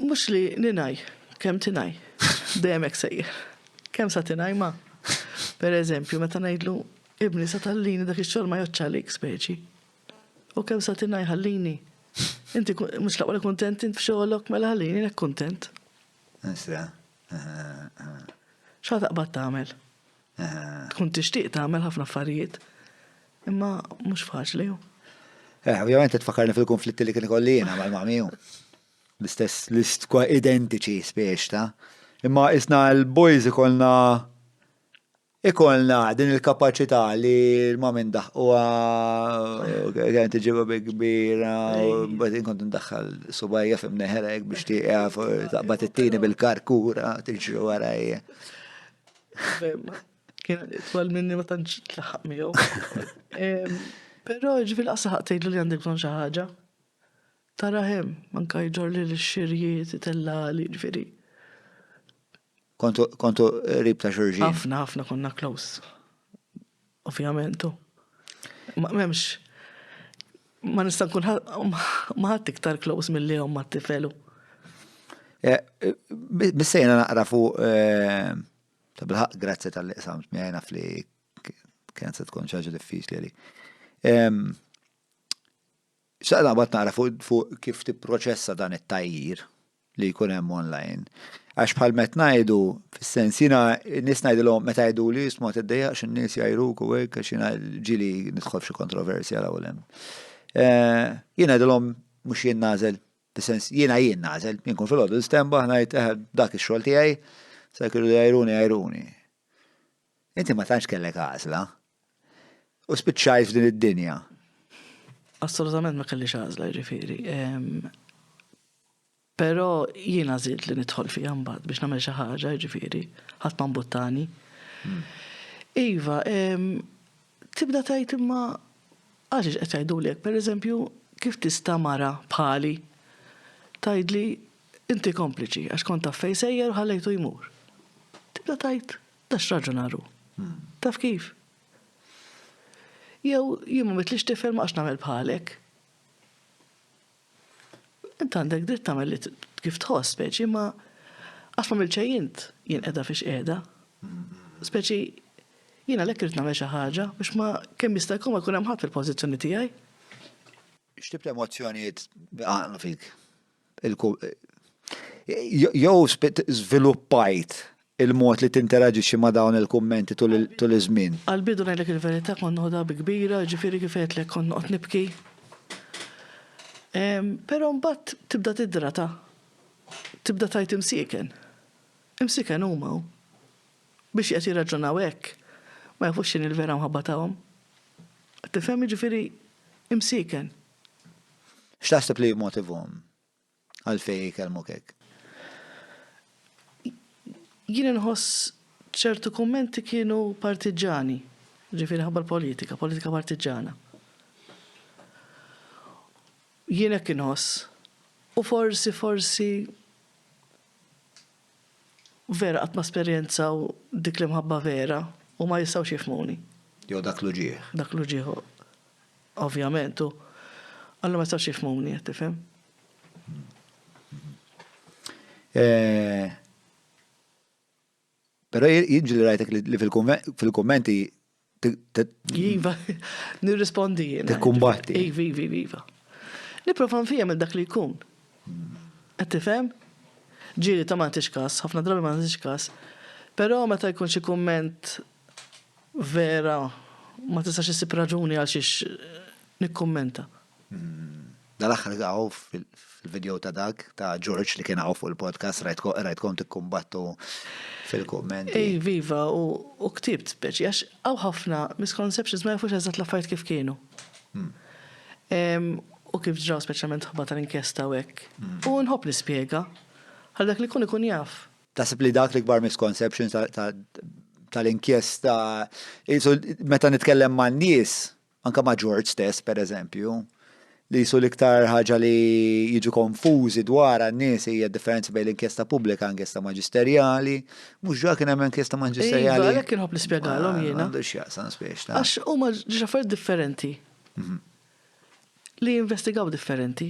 Mux li ninaj, kem tinaj. Dejjem hekk sejjer. Kem sa tinaj ma. Per eżempju, meta ngħidlu ibni sa tallini dak ix-xogħol ma joċċalik speċi. U kem sa tinaj ħallini. Inti mhux laqwa kuntent int f'xogħolok mela ħallini nek kuntent. Issa. Xa taqbad tagħmel? Tkun tixtieq tagħmel ħafna affarijiet, imma mhux faċli hu. Ovvjament tfakkarni fil-konflitti li kien ikolli jiena mal-mamiu. L-istess list kwa identiċi spiex ta'. Imma isna l-boys ikollna din il-kapaċità li l-mamin daħquha kien tiġiba bi kbira u mbagħad inkont ndaħħal subajja f'imneħerek biex tieqaf taqbad it-tieni bil-karkura tiġri warajja. Kien itwal minni ma tantx tlaħaq miegħu. Però ġifieri qasaq tgħidlu li għandek bżonn xi ħaġa. Tara hemm manka jġor li l-xirjiet itellali ġifieri. Kontu rib ta' xurġin. Ħafna konna close. Ovvjament. M'hemmx ma nista' nkun ma ħadd iktar close milli hom mat-tifelu. Bissejna naqra fuq ta' bilħaq grazzi tal-li qsamt miegħi naf li kienet se tkun xi ħaġa diffiċli għalik. X'aqna qbad naqra fuq kif tipproċessa dan it-tajjir li jkun hemm online. Għax bħal met ngħidu fis-sens jiena n-nies ngħidilhom meta jgħiduli isma' tiddejjaqx in-nies jgħajruk u hekk għax jiena ġieli nidħol f'xi kontroversja l-ewwel hemm. Jiena ngħidilhom mhux jien nagħżel, fis-sens jiena jien nagħżel, jien kun fil-għodu stemba ngħid dak ix-xogħol tiegħi se kienu jgħajruni. Inti ma tantx kellek għażla. U spiċċajt f'din id-dinja. Assolutament ma kellix għażla jiġifieri. Però jiena żied li nidħol fiha mbagħad biex nagħmel xi ħaġa jiġifieri ħadd ma mbuttani. Iva, tibda tgħid imma għax qed jgħidulek, pereżempju, kif tista' mara bħali tgħidli inti kompliċi għax kont taf fejn sejjer u ħallejtu jmur. Tibda tgħid dax raġunaru. Taf kif? Jew jien ma mitlix tifel ma għax nagħmel bħalek. Inti għandek dritt tagħmel li kif tħoss speċi ma għax ma milċejjint jien qiegħda fiex qiegħda. Speċi jiena lek irid nagħmel xi ħaġa biex ma kemm jista' jkun ma jkun hemm ħadd fil-pożizzjoni tiegħi. X'tib ta' emozzjonijiet għandna fik? Jew żviluppajt il-mod li tinteraġixxi ma' dawn il-kummenti tul iż-żmien. Għal-bidu ngħidlek il-verità kont noħodha bi kbira, ġifieri kif qedlek kont noqgħod nibki. Però mbagħad tibda tidrata. Tibda tgħid imsieken. Imsieken huma hu. Biex qed jirraġunaw hekk ma jafux x'in il-vera mħabba tagħhom. Tifhem jiġifieri imsieken. X'taħseb li jmotivhom għalfejn jkellmuk hekk? Jien inħoss ċertu kummenti kienu partiġani, ġifieri ħabba politika partiġana. Jien hekk inħoss. U forsi vera qatt ma esperjenzaw dik li mħabba vera u ma jistgħux jifhmuni. Jew dak l-ġieħ. Dak l-ġieħ ovvjament. Alla ma jistax jifhmuni, tifhem? Pero jiġri rajtek li fil-kommenti Iva, nirrispondi jiena. Tikkumbatti. Iva. Niprofa nfihem il dak li jkun. Qed tifhem? Ġieli ta' ma nagħtix każ, ħafna drabi ma nagħtix każ. Però meta jkun xi kumment vera ma tistax issib raġuni għal xiex nikkummenta. Dal-aħħar għaw fil-video ta' dak ta' George li kien għaw fuq il-podcast rajtkom tikkumbattu fil-kommenti. Viva, u ktibt speċi, għax għaw ħafna misconceptions ma jafux eżatt l-affarijiet kif kienu. U kif ġraw speċjalment ħobba tal-inkjesta u hekk. U nħobb nispjega għal dak li ikun jaf. Taħseb li dak l-ikbar misconceptions tal-inkjesta, meta nitkellem ma' nies, anka ma' George stess, per eżempju, li jisu l-iktar ħaġa li jiġu konfużi dwar għan-nies hija differenza bejn l-inkjesta pubblika, inkjesta maġisterjali, mhux ġa kien hemm inkjesta maġisterjali. Iva, kien ħobb nispjegalhom jiena. Għandu x'jaqsam spiex. Għax huma ġi affarijiet differenti. Li investigaw differenti.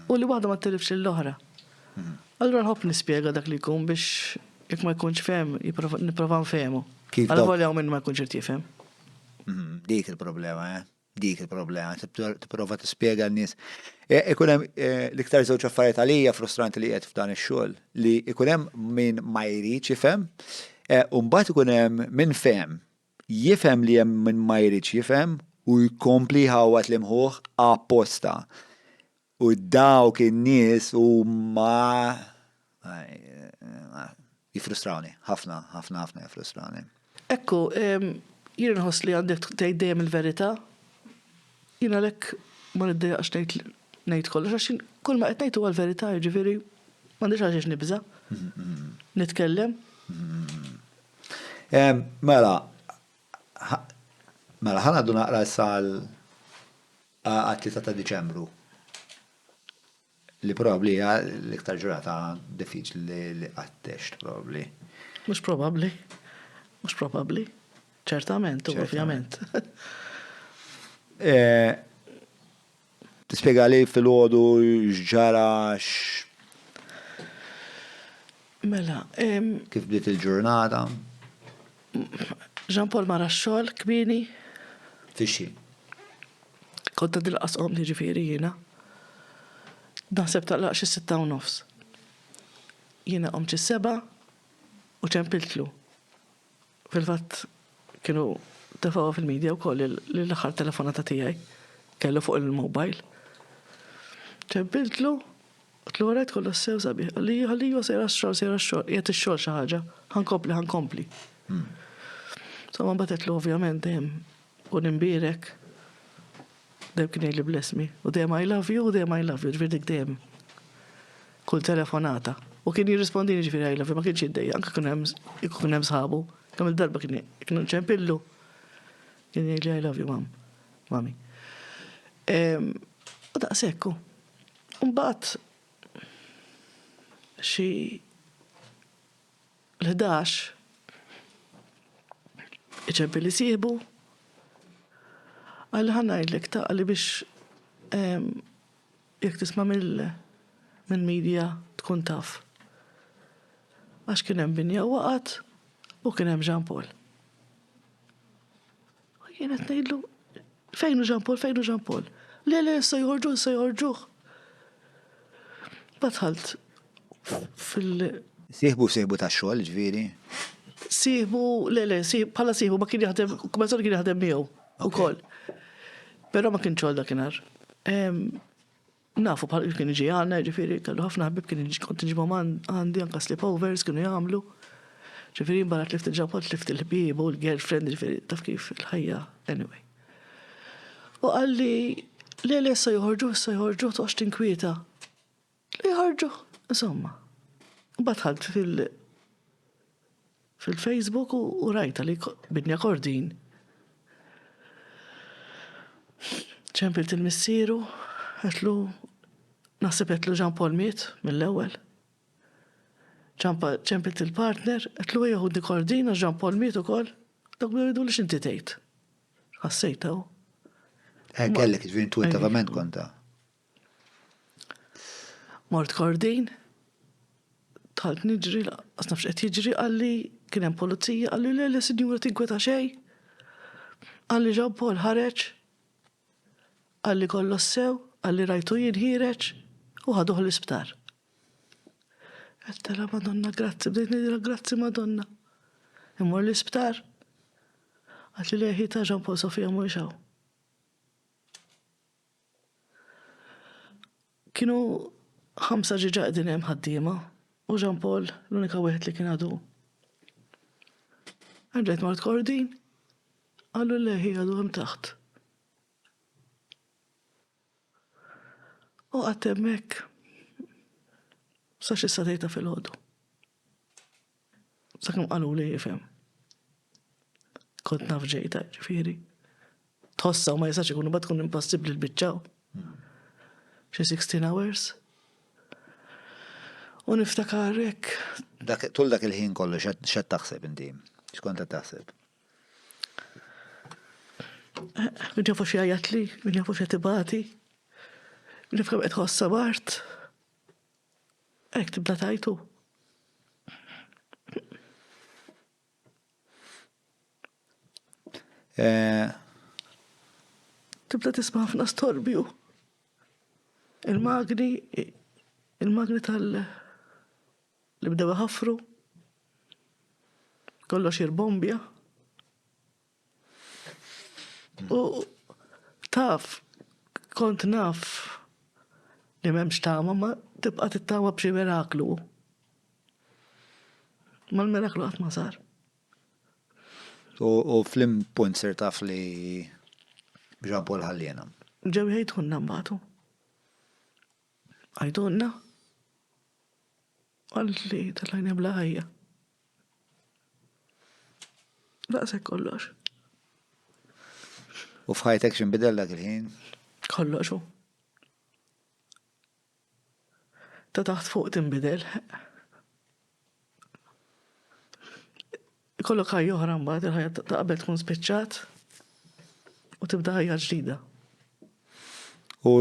U li waħda ma tilifx l-oħra. Allura nħobb nispjega dak li jkun biex jekk ma jkunx fehem, nipprova nfehmu. Għal volja minn ma jkunx irid jifhem. Dik il-problema, dik il-problema, tipprova tispjega n-nies. Ikun hemm l-iktar żewġ affarijiet għalija frustranti li qed f'dan ix-xogħol li ikun hemm min ma jridx jifhem, u mbagħad ikun hemm min fehem. Jifhem li hemm min ma jridx jifhem u jkompli ħawat l-imħuħ apposta. U dawk in-nies huma jifrustrawni, ħafna jifrustrawni. Ekku, jien nħoss li għandek tgħid dejjem il-verità. Jiena lek ma niddejjaqx ngħid kollox għax kull ma qed ngħid huwa l-verità, jiġifieri m'għandix għaliex nibża. Nitkellem. Mela ħanaddu naqra sal għat-3 ta' Diċembru. Li probabli hija l-iktar ġurnata diffiċli li għattext probabli. Mhux probabbli. Ċertament, ovvjament. Tispjega li fil-ħodu ġara Mela, kif bdiet il-ġurnata? Jean Paul mara x-xogħol kbini. Fixi. Kont dilqas li ġifieri jiena. Naħseb taqlaq xi 6:30. Jiena qomt xi 7 u ċempiltlu. Fil-fatt kienu tefgħu fil-medja wkoll l-aħħar telefonata tiegħi kellu fuq il-mobile. ċempiltlu, qedlu warajt kollu sew sabiħ. Ħalli sejra x-xogħol, qiegħed ix-xogħol xi ħaġa. Ħankompli. Insomma mbagħad qedlu ovvjament dejjem u nimbierek dejjem kien jgħidli blesmi. U dejjem I love you, ġifieri dik dejjem. Kull telefonata. U kien jirrispondini ġifieri I love you, ma kienx jiddejja, anke kien hemm sħabu. Kemm il-darba kien ċempillu. Kien jgħidli I love you, mami. U daqshekk. Mbagħad xi l-11 iċempilli sieħbu għalli ħanajdlek għalli biex jek tisma minn media tkun taf. Għax kien hemm binja waqat u kien hemm Jean Paul. U jien qed ngħidlu fejnu Jean Paul? Le, se jħorġuh. Badħalt Sieħbu tax-xogħol ġifieri. Bħala sieħbu ma kien jaħdem, kummazzjoni kien jaħdem miegħu ukoll. Però ma kien xogħol dakinhar. Nafu bħal kien iġi għandna, ġifieri kellu ħafna ħbieb kont inġibhom għandi anke sleepovers kienu jagħmlu. Ġifieri mbagħad tlift il-ġabot, tlift il-ħbieb u l-girlfriend, ġifieri taf kif il-ħajja anyway. U qalli le se joħorġu toqgħodx tinkwieta. Li jħorġu, insomma. Badħalt fil-Facebook u rajta li bidnja kordin. ċempilt il-missieru, naħseb għetlu Jean Paul miet mill-ewel. ċempilt il-partner, għetlu jahudni kordin, Jean Paul miet u koll, dak bħidu li xinti tejt. Għassejta u. Kellek ġviri intuitivament konta. Mort Kordin, tħalt niġri, għasnafx qed jiġri, għalli kien hemm pulizija, għalli le sinjura tinkweta xej. Għalli Jean Paul ħareġ, għalli kollu sew, għalli rajtu jien ħireġ u ħaduh l-isptar. Għettela Madonna, grazzi, bdejt nidira grazzi Madonna. Immur l-isptar. Għalli li ħita Jean Paul Sofija mujxaw. Kienu 5 ġiġa qegħdin hemm ħaddiema u Jean Paul l-unika wieħed li kien għadu. Għandġajt Mort Kordin, għallu leħi għadu hemm taħt. U għattemmek, sax issa tejta fil-ħodu. Sakem għallu li jifem. Kont naf ġejta, ġifiri. Tħossa u ma jisax ikunu bat kun impossibli l-bicċaw. Xi 16 hours. U niftakarek. Tul dak il-ħin kollu xed taħseb inti? X'kont qed taħseb? Min jafu xi għajatli, min jafu xi tibati. Min jafu qed ħossa Bart. Hekk tibda tajtu. Tibda tisma' ħafna storbju. Il-magni li bdew ħafru. Kollox jirbombja. U taf, kont naf li m'hemmx tama, ma tibqa' tittama b'xi miraklu. Ma l-miraklu qatt ma sar. U flim punt sir taf li Jean Paul ħallina. Ġew jgħidulna mbagħad. Għajdunna. Għalli tal-għajna bla ħajja. Laqsek kollox. U f'ħajtek x'inbidel dak il-ħin? Kolloxu. Ta' taħt fuq tinbidel. Kollok ħajja oħra mbagħad il-ħajja ta' qabel tkun spiċċat u tibda ħajja ġdida. U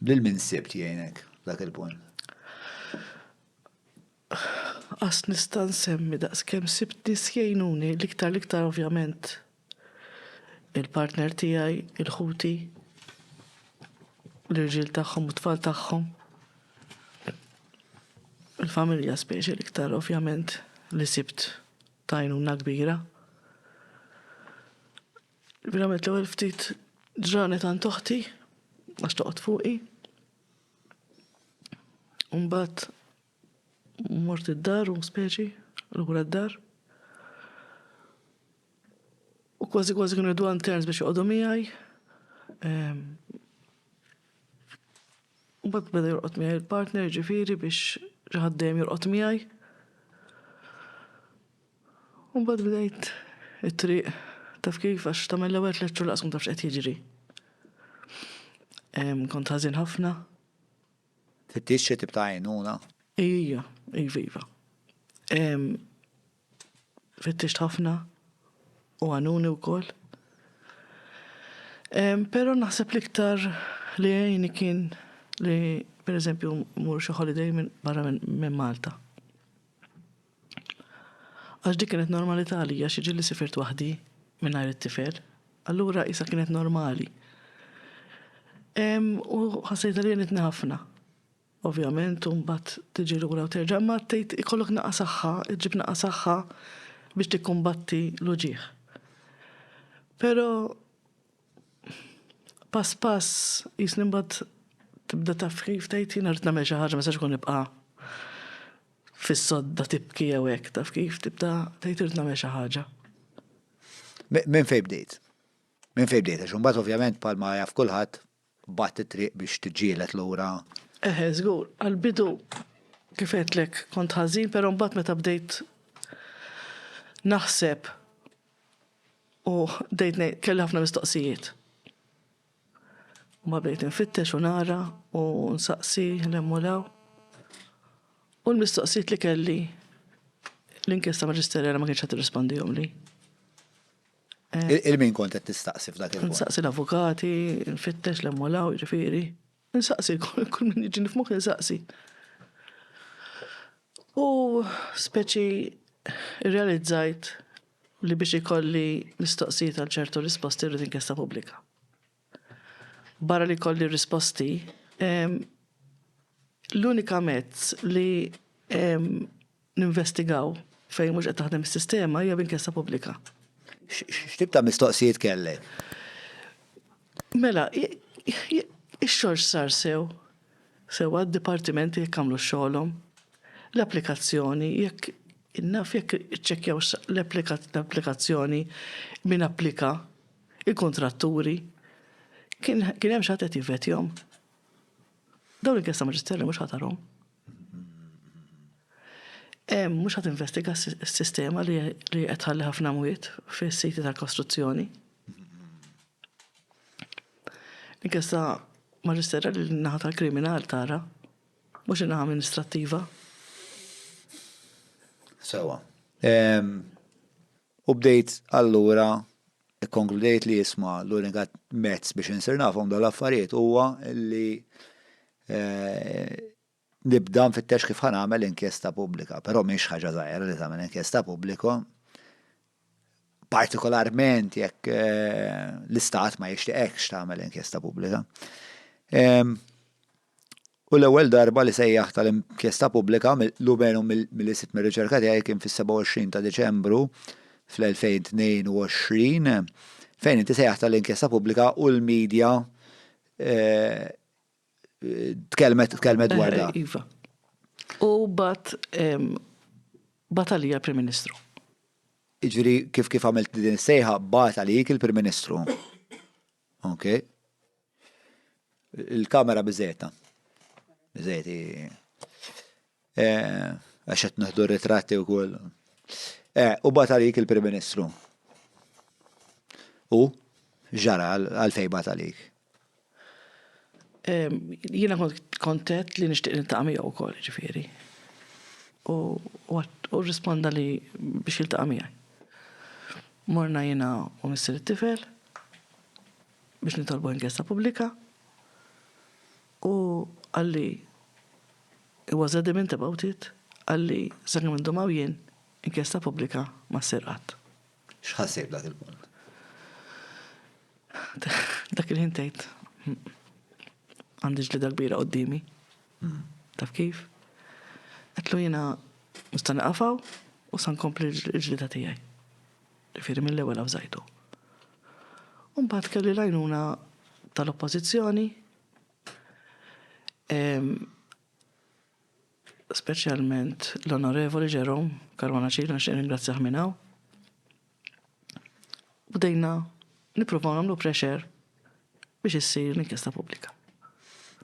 lil-min sibt jgħinek dak il-punt? Għas nista' nsemmi daqskemm sibt nies jgħinuni l-iktar ovvjament il-partner tiegħi, il-ħuti, l-irġiel tagħhom u t-tfal tagħhom. Il-familja speċi l-iktar ovvjament li sibt tajnuna kbira. Verament l-ewwel ftit ġranet għand toħti għax toqgħod fuqi. Mbagħad mort id-dar u speċi lura d-dar. U kważi kienu jdu terns biex joqogħdu miegħi. U mbagħad beda jorqod miegħi il-partner ġifieri biex xi ħadd dejjem jorqod miegħi. U mbagħad bdejt it-triq taf kif għax tagħmel l-ewwel 3 xhur laqas ma tafx qed jiġri. Kont ħażin ħafna. Fittix xi tip ta' għajnuna? Iva. Fittixt ħafna u għanuni wkoll. Però naħseb l-iktar li għajni kien li pereżempju mur xi holiday barra minn Malta. Għax dik kienet normalità għalija xi ġieli sifirt waħdi mingħajr it-tifel. Allura isa kienet normali. U ħassejt li jenitni ħafna. Ovvjament, mbagħad tiġi lura u terġa' ma tgħid ikollok naqa' saħħa, iġib naqa' saħħa biex tikkumbatti l-uġigħ. Però pass jisni mbagħad tibda taf kif tgħid jien rrid nagħmel xi ħaġa ma sax ikun nibqa' fis-sodda tibki jew hekk taf kif tibda tgħid irid nagħmel xi ħaġa. Minn fejn bdejt? Għax imbagħad ovvjament bħalma jaf kulħadd batt it-triq biex tiġġieled lura. Żgur, għal-bidu kif għedlek kont ħażin, però mbagħad meta bdejt naħseb u kelli ħafna mistoqsijiet. U ma bdejt nfittex u nara u nsaqsi l-emmulaw. U l-mistoqsijiet li kelli l-inkjesta maġisterjali ma kienx qed tirrispondihom li. Il-min kont qed tistaqsi f'dak il-punt? Nsaqsi l-avukati, nfittex l-emmulaw, ġifieri. Nsaqsi, kull min jiġi f'moħħ nsaqsi. U speċi realizzajt li biex ikolli mistoqsijiet għal ċertu risposti rrid inkjesta pubblika. Barra li kolli risposti, l-unika mezz li ninvestigaw fejn mhux qed taħdem is-sistema hija b'inkjesta pubblika. X'tib ta' mistoqsijiet kelli? Mela, ix-xogħol sar sew għad-dipartimenti jekk għamlu xogħolhom, l-applikazzjoni jekk innaf jekk iċċekkjaw l-applikazzjoni min applika, il-kontratturi, kien hemm xi ħadd qed jivvetjhom. Dawn l-inkjesta maġisterja mhux ħatarhom. Mhux ħadd investiga s-sistema li qed tħalli ħafna mwiet fis-siti tal-kostruzzjoni. L-inkjesta maġisterja li naħa tal-kriminal tara, mhux in-naħa amministrattiva. Sewa. U bdejt allura ikkonkludejt li jisma' l-unika mezz biex insir nafhom dawn l-affarijiet huwa li nibda nfittex kif ħanagħmel inkjesta pubblika, però mhix ħaġa żgħira li tagħmel inkjesta pubblika, partikolarment jekk l-istat ma jixtieqx tagħmel inkjesta pubblika. U l-ewwel darba li sejjaħ tal-inkjesta pubblika l-uberu mill-isit mir-riċerka tiegħi kien fis-27 ta' Diċembru fl-2022 fejn inti sejjaħ tal-inkjesta pubblika u l-medja tkellmet dwar da. Iva. U bat għalija Prim Ministru. Iġri kif għamilt din sejħa bat għalik il-Prim Ministru. Ok. Il-kamera biżejta. Biżejti. Għaxet naħdu ritratti u kull. U bat għalik il-Prim Ministru. U ġara għal-fej bat għalik. Jiena kontet li nixtieq niltaqa' miegħu wkoll ġifieri. U risponda li biex jiltaqa' miegħi. Morna jiena u missier it-tifel biex nitolbu inkjesta pubblika u għalli he was adamant about it, għalli sakemm indomaw jien inkjesta pubblika ma sserqat. X'ħassib dak il-punt? Dak il-ħin tgħid għandi ġlida kbira qoddimi. Taf kif? Qedlu jiena nista' niqafaw u sa nkompli l-ġlida tiegħi. Ġifieri mill-ewwel awżajtu. U mbagħad kelli l-għajnuna tal-oppożizzjoni speċjalment l-Onorevoli Jerome Caruana Ċila nixtieq ringrazzjah minn hawn. Bdejna nippruvaw nagħmlu pressure biex issir l-inkjesta pubblika.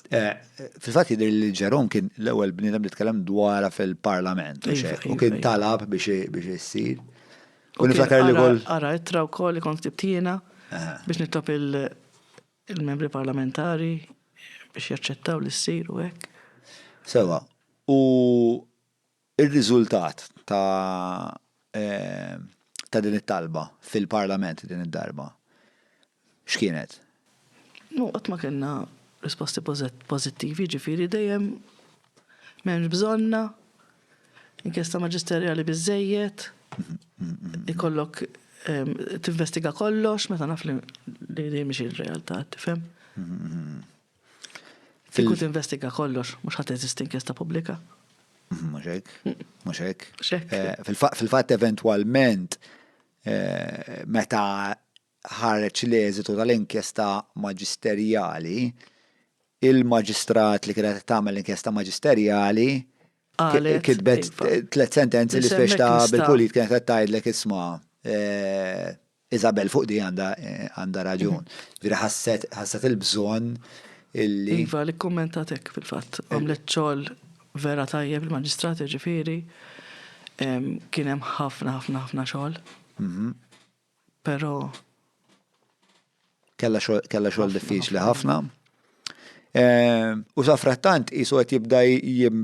Fil-fatt jidher li Jerome kien l-ewwel bniedem li tkellem dwarha fil-Parlament u kien talab biex issir. U niftakar li wkoll. Ara ittra wkoll li kont tibtina biex nitlob il-membri parlamentari biex jaċċettaw li ssir u hekk. Sewa. U ir-riżultat ta' din it-talba fil-Parlament din id-darba x'kienet? No, qatt ma kellna risposti pożittivi, ġifieri dejjem m'hemmx bżonna inkjesta maġisterjali biżejjed, ikollok tinvestiga kollox meta naf li dejjem mhix ir-realtà, tifhem? Kieku tinvestiga kollox mhux ħadd teżisti inkjesta pubblika. Mhux hekk. Fil-fatt eventwalment meta ħareġ l-eżitu tal-inkjesta maġisterjali, il-maġistrat li kienet tagħmel l-inkjesta maġisterjali kitbet 3 sentenzi li speċta bil-pulit kienet qed tgħidlek isma' Isabel fuq di għandha raġun. Ġifieri ħasset il-bżonn illi. Iva li kommentatek fil-fatt. Għamlet xogħol vera tajjeb il-maġistrati ġifieri kien hemm ħafna xogħol. Però kella xogħol diffiċli ħafna. U sa frattant qisu qed jibda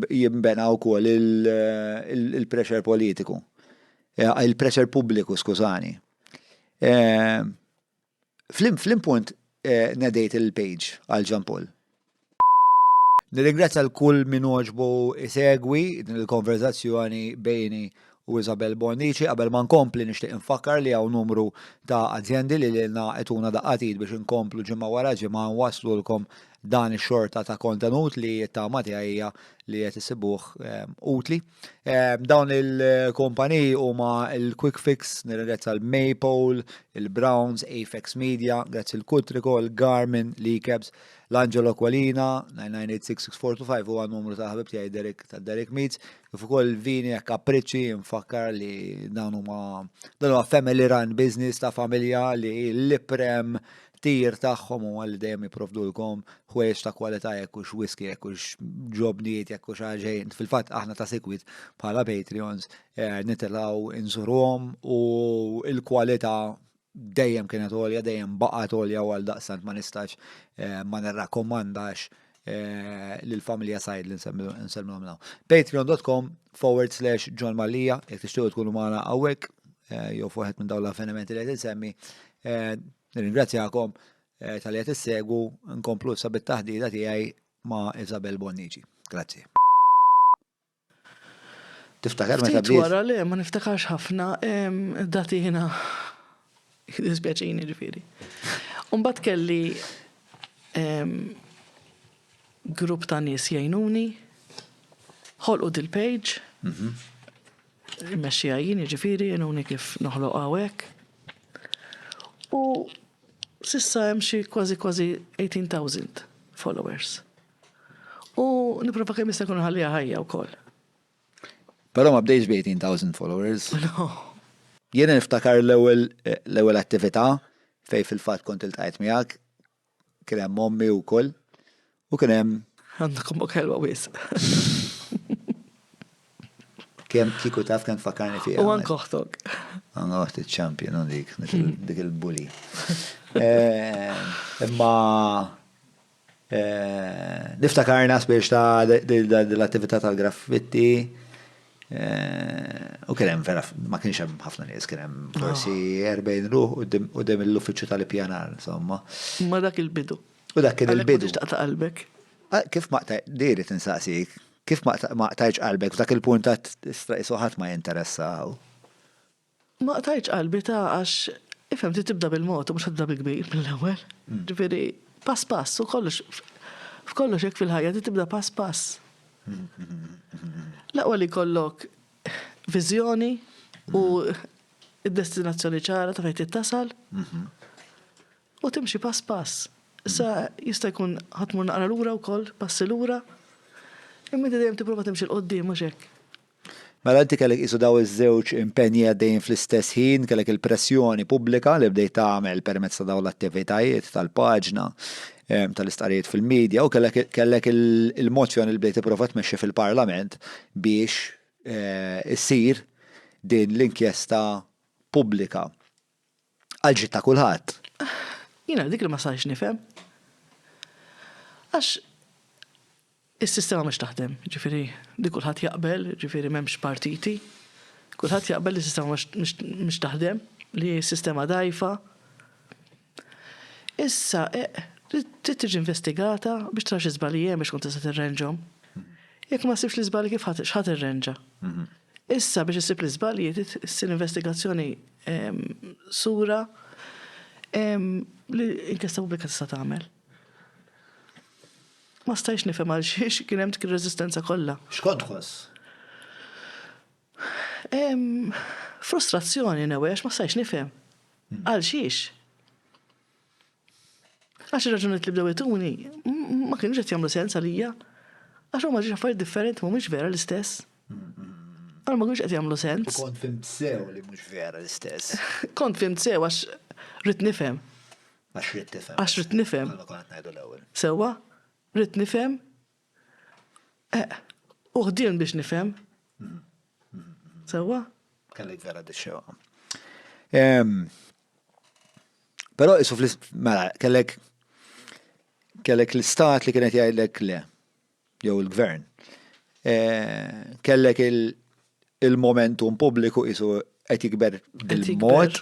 jinbena wkoll il-pressure politiku. Il-pressure pubbliku, skużani. Flim punt nedejt il-page għal Ġan Paul. Nirringrazzja l-kull min oġbu isegwi din il-konverzazzjoni bejni u Isabel Bonnici. Qabel ma nkompli nixtieq infakkar li hawn numru ta' azjendi li lilna qetuna daqqatit biex inkomplu ġimgħa wara ġimgħa nwaslulkom dan ix-xorta ta' kontenut li t-tama tiegħi li qed isibuh utli. Dawn il-kumpaniji huma il-Quick Fix, nirringrazzja l-Maypole, il-Browns, Afex Media, grazzi l-Kutriko, l-Garmin, l-Ikebs, l-Angelo Qualina, 998-6425 huwa numru ta' ħabib tiegħi Derek Meets, kif ukoll Vini e Capricci nfakkar li dan huwa family run business ta' familja li l-iprem tir tagħhom huwa li dejjem jipprovdulkom ħwejjeġ ta' kwalità jekk hux whisky, jekk hux ġobniet, jekk hux ħaġejn. Fil-fatt aħna ta' sekwit bħala Patreons nitilgħu inżurhom u l-kwalità dejjem kienet għolja, dejjem baqgħet għolja għal daqsant ma nistax ma nirrakkomandax lill-familja Sajd li nsemmilhom naw. Patreon.com/John Mallia, jekk tixtiequ tkunu magħna hawnhekk jew fuq minn dawn l-avvenimenti li qed insemmi. Nirringrazzjakom tal-li qed issegwu nkomplu sa bit-taħdida tiegħi ma' Isabel Bonnici. Grazzi. Tiftakar meta Ftit wara li ma niftakarx ħafna dati jiena dispjaċini ġifieri. Mbagħad kelli grupp ta' nies jgħinuni, ħolqu dil-page, immexxija jien ġifieri jgħinuni kif noħloq hawnhekk. U sissa hemm xi kważi 18,000 followers. U nipprova kemm jista' jkun ħallija ħajja wkoll. Però ma bdejx bi 18,000 followers. No. Jiena niftakar l-ewwel attività fejn fil-fatt kont iltqajt miegħek kien hemm mommi wkoll u kien hemm Għandkom bok ħelwa wis. kemm kieku taf kemm tfakkarni fiha. U ankoħtok. Għangoħt il-champion u dik il-bully. Imma niftakarna biex ta' l-attività tal-graffiti u kien hemm vera ma kienx hemm ħafna nies, kien hemm forsi 40 ruħ qudiem l-uffiċċju tal-ippjanar, insomma. Ma dak il-bidu. U dak kien il-bidu. Għalhekk taqta' qalbek. Kif diri tinsaqsik, kif ma qtajġ qalbek f'dak il-punt ta' istraqsu ħadd ma jinteressaw. Ma qtajġ qalbi ta' għax ifhem tibda bil-mod u mhux tibda bil-kbir mill-ewwel. Ġifieri pass u f'kollox hekk fil-ħajja tibda pass. L-aqwa li kollok viżjoni u id-destinazzjoni ċara ta' fejn tittasal u timxi pass. Issa jista' jkun ħatmur naqra lura wkoll, passi lura, imma dejjem tipprova timxi l-qoddim mhux hekk. Mela inti kellek isu daw iż-żewġ impenji għaddejjin fl-istess ħin, kellek il-pressjoni pubblika li bdejt tagħmel permezz ta' dawn l-attivitajiet tal-paġna, tal-istqarijiet fil-medja u kellek il-mozzjoni li bdejt tipprova tmexxi fil-Parlament biex issir din l-inkjesta pubblika. Għalġi ta' kulħadd. Jiena dik li ma sarx nifhem. Għax is-sistema mhux taħdem, ġifieri dik kulħadd jaqbel, ġifieri m'hemmx partiti. Kulħadd jaqbel li s-sistema mhux taħdem, li s-sistema dgħajfa. Issa trid tiġi investigata biex tara xi żbalji hemm biex tkun tista' tirrenġhom. Jekk ma ssibx l-iżbalji kif ħadd irrenġa'. Issa biex issib l-iżbalji issir investigazzjoni sura li inkjesta pubblika tista' tagħmel. Ma stajx nifhem għal xiex kien hemm dik ir-reżistenza kollha. X'kont tħoss? Frustrazzjoni għax ma stajx nifhem. Għal xiex. Għax ir-raġunijiet li bdew ituni ma kienux qed jagħmlu sens għalija. Għax huma ġie affarijiet differenti mhumiex vera l-istess. Għal ma kienux qed jagħmlu sens. Kont fimt sew li mhux vera l-istess. Kont fimt sew għax rid nifhem. Għax rid tifhem. Għax rid nifhem. Għalma kont ngħidu l-ewwel. Sewwa? Rid nifhem? Uħdien biex nifhem. Sewwa? Kellek vera dixxewqa. Però isu mela kellek l-istat li kienet jgħidlek le, jew il-gvern. Kellek il-momentum pubbliku isu qed jikber bil-mod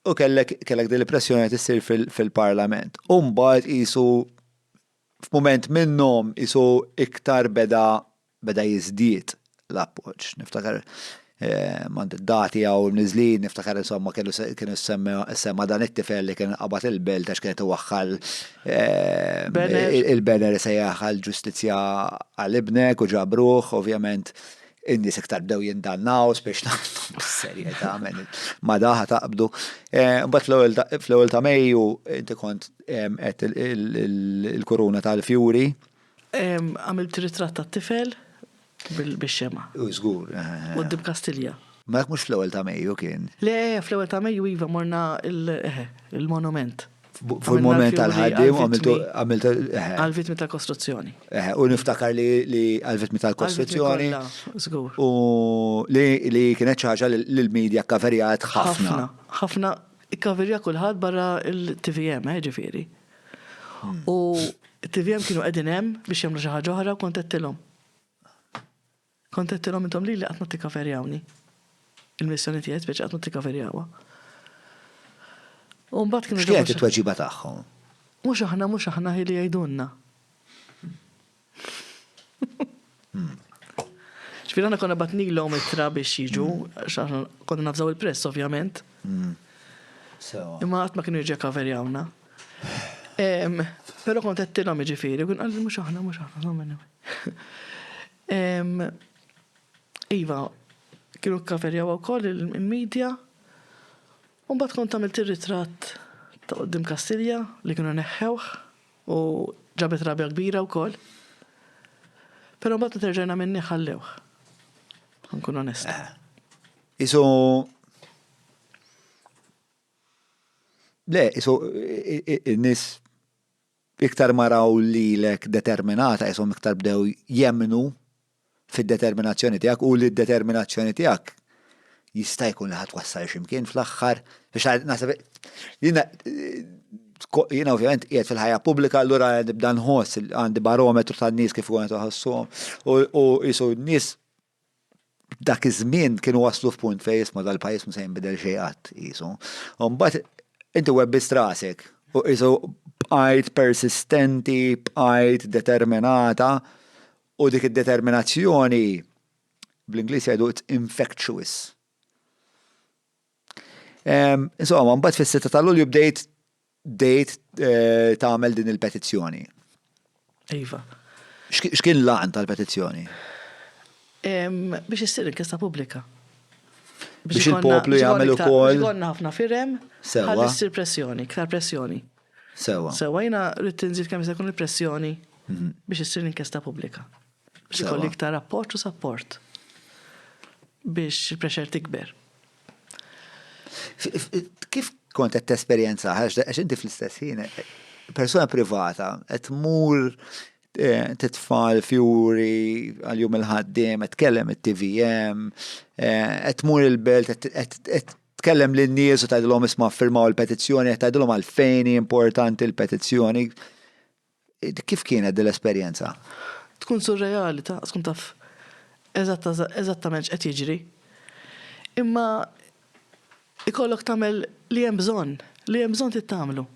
u kellek din il-pressjoni qed issir fil-Parlament. U mbagħad isu f'mument minnhom isu iktar beda jiżdied l-appoġġ. Niftakar dati għaw nizlin, niftakar insomma kienu semma dan it-tifel li kien qabad il-belt għax kienet iwaħħal il-bener sejjaħ ġustizzja għal-ibnek u ġabruħ, ovvjament in-nies iktar bdew jindannaw, spiex serjetà ma daħa taqbdu. Mbagħad fl-ewwel ta' Mejju inti kont qed il-kuruna tal-Fjuri. Għamilt ritratt tat-tifel bil-xema. Żgur. U d-dim Kastilja. Ma mhux fl-ewwel ta' Mejju kien. Le, fl-ewwel ta' Mejju iva morna il-monument. Fil-moment tal-ħaddim għamiltu. Għal-vitmi tal-kostruzzjoni. U niftakar li għal-vitmi tal-kostruzzjoni. Żgur. U li kienet ħaġa l-medja kaverjat ħafna. Ħafna ikkaverja kulħadd barra il-TVM, ġifieri. U il-TVM kienu qegħdin hemm biex jagħmlu xi ħaġa oħra u kontettilhom. Kontettilhom intom li qatt ma tikkaverjawni. Il-missjoni tiegħek biex qatt ma tikkaverjawha. U mbagħad kienu x'kienet it-tweġiba tagħhom? Mhux aħna ħili jgħidulna. Ġifieri konna batnilhom ittra biex jiġu, konna nafżaw il-press ovvjament. Imma qatt ma kienu jiġu jkkaverjawna. Però kontettilhom jiġifieri, kien qal mhux aħna. Iva, kienu kkaverjaw wkoll il-medja. U mbagħad kont għamilt ir-ritratt ta' qudiem Kastilja li kienu neħħewh u ġabet rabja kbira wkoll. Però mbagħad terġajna minni ħallewh. Nkun onest. Isu in-nies iktar maraw lilek determinata, isom iktar bdew jemmnu fid-determinazzjoni tiegħek u li d-determinazzjoni tiegħek jista' jkun li ħatwassal x'imkien fl-aħħar biex naħseb jiena ovvjament qiegħed fil-ħajja pubblika allura nibda nħoss għandi barometru tan-nies kif kont iħossuhom u qisu n-nies dak iż-żmien kienu waslu f'punt fejn jisma' dal-pajjiż mhux se jinbidel xejn qatt qisu. U mbagħad inti webbist rasek u qisu bqajt persistenti, bqajt determinata u dik id-determinazzjoni bl-Ingliż jgħidu it's infectious. Insomma, mbagħad fis-6 ta' Lulju bdejt tagħmel din il-petizzjoni. Iva. X'kien l-għan tal-petizzjoni? Biex issir inkjesta pubblika. Biex il-poplu jagħmel ukoll. Konna ħafna firem, ħalli issir pressjoni, iktar pressjoni. Sewa. Sewa jiena rrid tinżid kemm se jkun il-pressjoni biex issir inkjesta pubblika. Biex ikolli iktar appoġġ u support biex il-pressure tikber. Kif kont qed tesperjenza għax inti fl-istess ħin persuna privata qed tmur titfal Fjuri għal-jum il-ħaddiem, qed tkellem it-TVM, qed tmur il-belt, qed tkellem lin-nies u tgħidilhom isma' ffirmaw il-petizzjoni, qed tgħidilhom għalfejn importanti l-petizzjoni. Kif kienet din l-esperjenza? Tkun surreali tkun taf eżattament x'qed jiġri. Imma ikollok tagħmel li hemm bżonn tittamlu.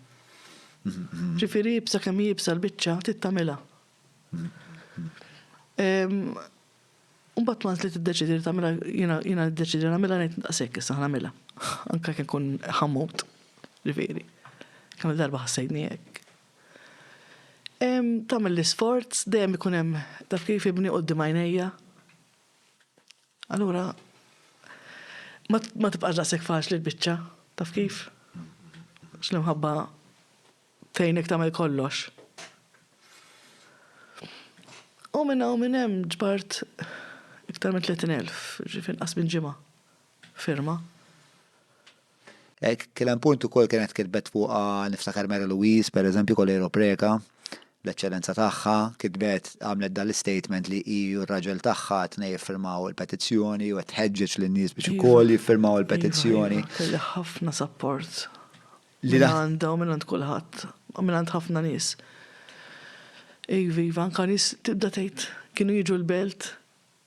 Ġifieri jibsa kemm jibsa l-biċċa tittamilha. Mbagħad once li tiddeċidi li tagħmilha jiena niddeċidi nagħmilha ngħid daqshekk issa nagħmilha. Anke kien nkun ħammut. Ġifieri. Kemm il-darba ħassejtni hekk. Tagħmel l-isforz dejjem ikun hemm taf kif ibni quddiem għajnejja. Allura ma tibqax daqshekk faċli l-biċċa, taf kif? X'limħabba fejnek tagħmel kollox. U minn hemm ġbart iktar minn 30,000 ġifier inqas minn ġimgħa firma. Kien hemm punt ukoll kienet kitbet fuqha niftakar Mary Louise pereżempju kol Aeropreka, l-eċċellenza tagħha kitbet għamlet dal-statement li u r-raġel tagħha tnej jiffirmaw il-petizzjoni u tħeġġeġ lin-nies biex ukoll jiffirmaw il-petizzjoni. Kelli ħafna support. Minn għandha u minn għand kulħadd, u minn għand ħafna nies. Iva, anka nies tibda tgħid kienu jiġu l-belt,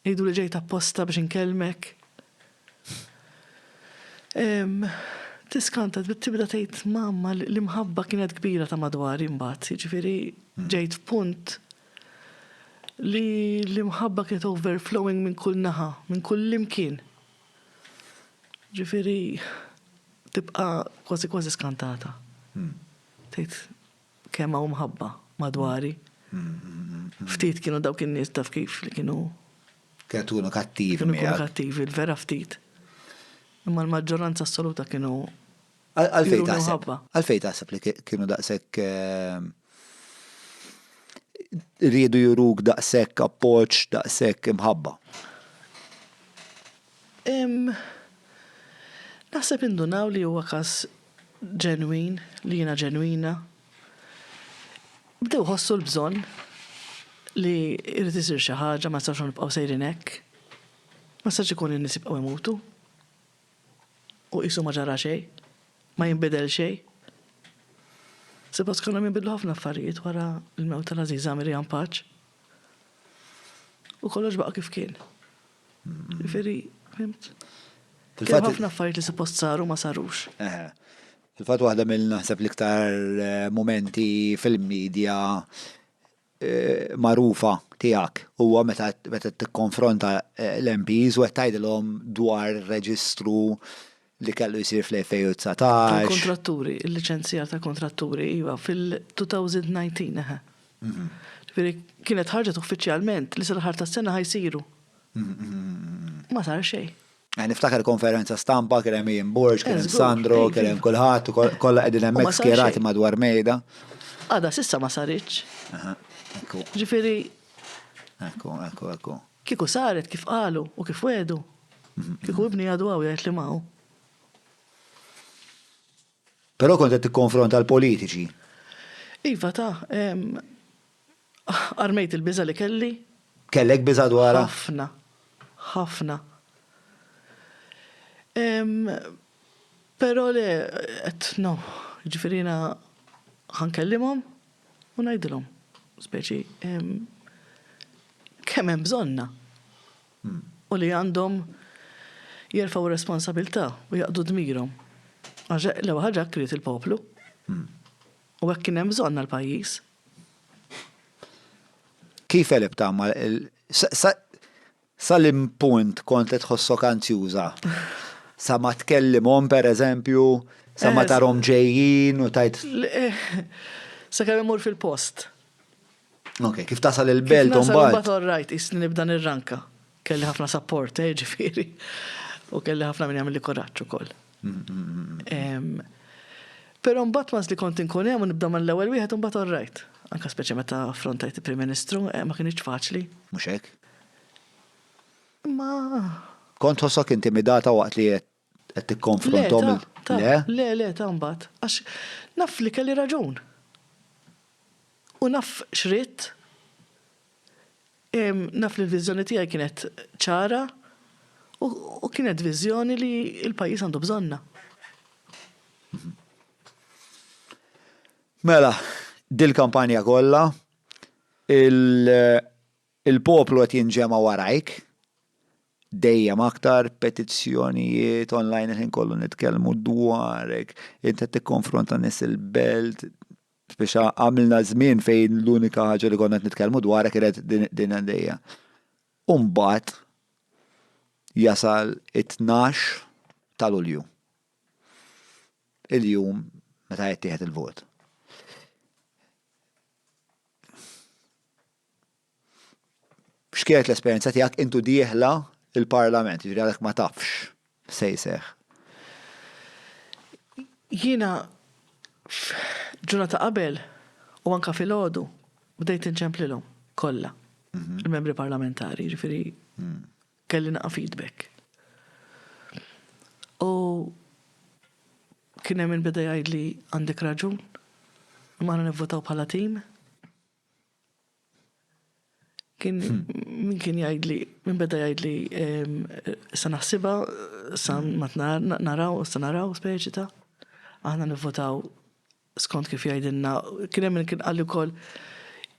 jgħidu li ġejt apposta biex inkellmek. tiskanta, tibda tgħid mamma l-imħabba kienet kbira ta' madwari mbagħad, jiġifieri ġejt f'punt li l-imħabba kienet overflowing minn kull naħa, minn kull imkien. Ġifieri tibqa' kważi skantata. Tgħid kemm hawn mħabba madwari. Ftit kienu dawk in-nies taf kif li kienu kattivi. Kienu kattivi, vera ftit. Imma l-maġġoranza assoluta kienu Għalfej taħseb li kienu daqshekk rridu juruk daqshekk appoġġ, daqshekk imħabba. Naħseb indunaw li huwa każ ġenwin, li jiena ġenwina. Bdew ħossu l-bżonn li jrid isir xi ħaġa ma sarx nibqgħu sejrin hekk. Ma sarx ikun in-nies jibqgħu imutu. U qisu ma ġara xejn, ma jinbidel xejn. Suppost kellhom jinbidlu ħafna affarijiet wara l-mewt tal-Aziza Mirjam Paċ. U kollox baqa' kif kien. Jiġifieri, fimt? Kien ħafna affarijiet li suppost saru ma sarux. Fil-fatt waħda mill-naħseb l-iktar momenti fil-medja magħrufa tiegħek huwa meta tikkonfronta l-MPs u qed tgħidilhom dwar reġistru li kellu jsir fl-2019. Kontratturi, il-liċenzjar ta' kontratturi, iva, fil-2019, kienet ħarġet uffiċjalment li sal-ħar tas-sena ħajsiru. Ma sar xejn. Niftakar konferenza stampa, kien hemm Ian Borg, kien hemm Sandro, kien hemm kulħadd, kollha qegħdin hemmhekk skjerati madwar mejda. Għada s'issa ma saritx. Ġifieri. Ekku. Kieku saret kif qalu u kif wedu. Kieku ibni għadu għaw jgħid li maw. Però kont qed tikkonfronta l-politiċi. Iva armejt il-biża li kelli. Kellek biża dwarha? Ħafna. Però li ġifirina ħankellimhom u ngħidilhom speċi kemm hemm bżonna u li għandhom jerfgħu responsabilità u jaqdu dmirhom. L-ewwel ħaġa kriet il-poplu u hekk kien hemm bżonna l-pajjiż. Kif elib tagħmel sal-impunt kont qed tħossok anzjuża? Sa ma tkellimhom pereżempju, sa ma tarhom ġejjin u tajt. Sa kemm imur fil-post. Ok, kif tasal il-belt u mbagħad. All right, isni nibda nirranka. Kelli ħafna support, ġifieri. U kelli ħafna min jagħmel li koraġġ ukoll. Però mbagħad ma li kont inkun hemm u nibda mal-ewwel wieħed u mbagħad all right. Anke speċi meta affrontajt il-Prim Ministru ma kienx faċli. Mhux hekk? Ma kont ħossok intimidata waqt li qed tikkonfrontom Le, ta' mbagħad. Għax naf li kelli raġun. U naf xritt. Naf li l-viżjoni tiegħi kienet ċara u kienet viżjoni li l-pajjiż għandu bżonna. Mela, dil-kampanja kollha il-poplu qed jinġema warajk. Dejjem aktar petizzjonijiet online ħin kollu nitkellmu dwarek, inti tikkonfronta nies il-belt, biex għamilna żmien fejn l-unika ħaġa li konna nitkellmu dwarek kienet din għaddejja. U mbagħad jasal it-12 ta' Lulju. Il-jum meta jittieħed il-vot. X'kienet l-esperjenza tiegħek intu dieħla il-Parlament, jiġri għalek ma tafx sejseħ. Jiena ġurnata qabel u anka fil-ħodu bdejt inċemplilhom kollha il-membri parlamentari, ġifieri kelli naqa' feedback. U kien hemm min beda jgħidli għandek raġun, ma nivvotaw bħala tim. Min kien jgħidli, min beda jgħidli sa naħsibha, sa naraw speċita, aħna nivvotaw skont kif jgħidilna, kien hemm min kien qalli wkoll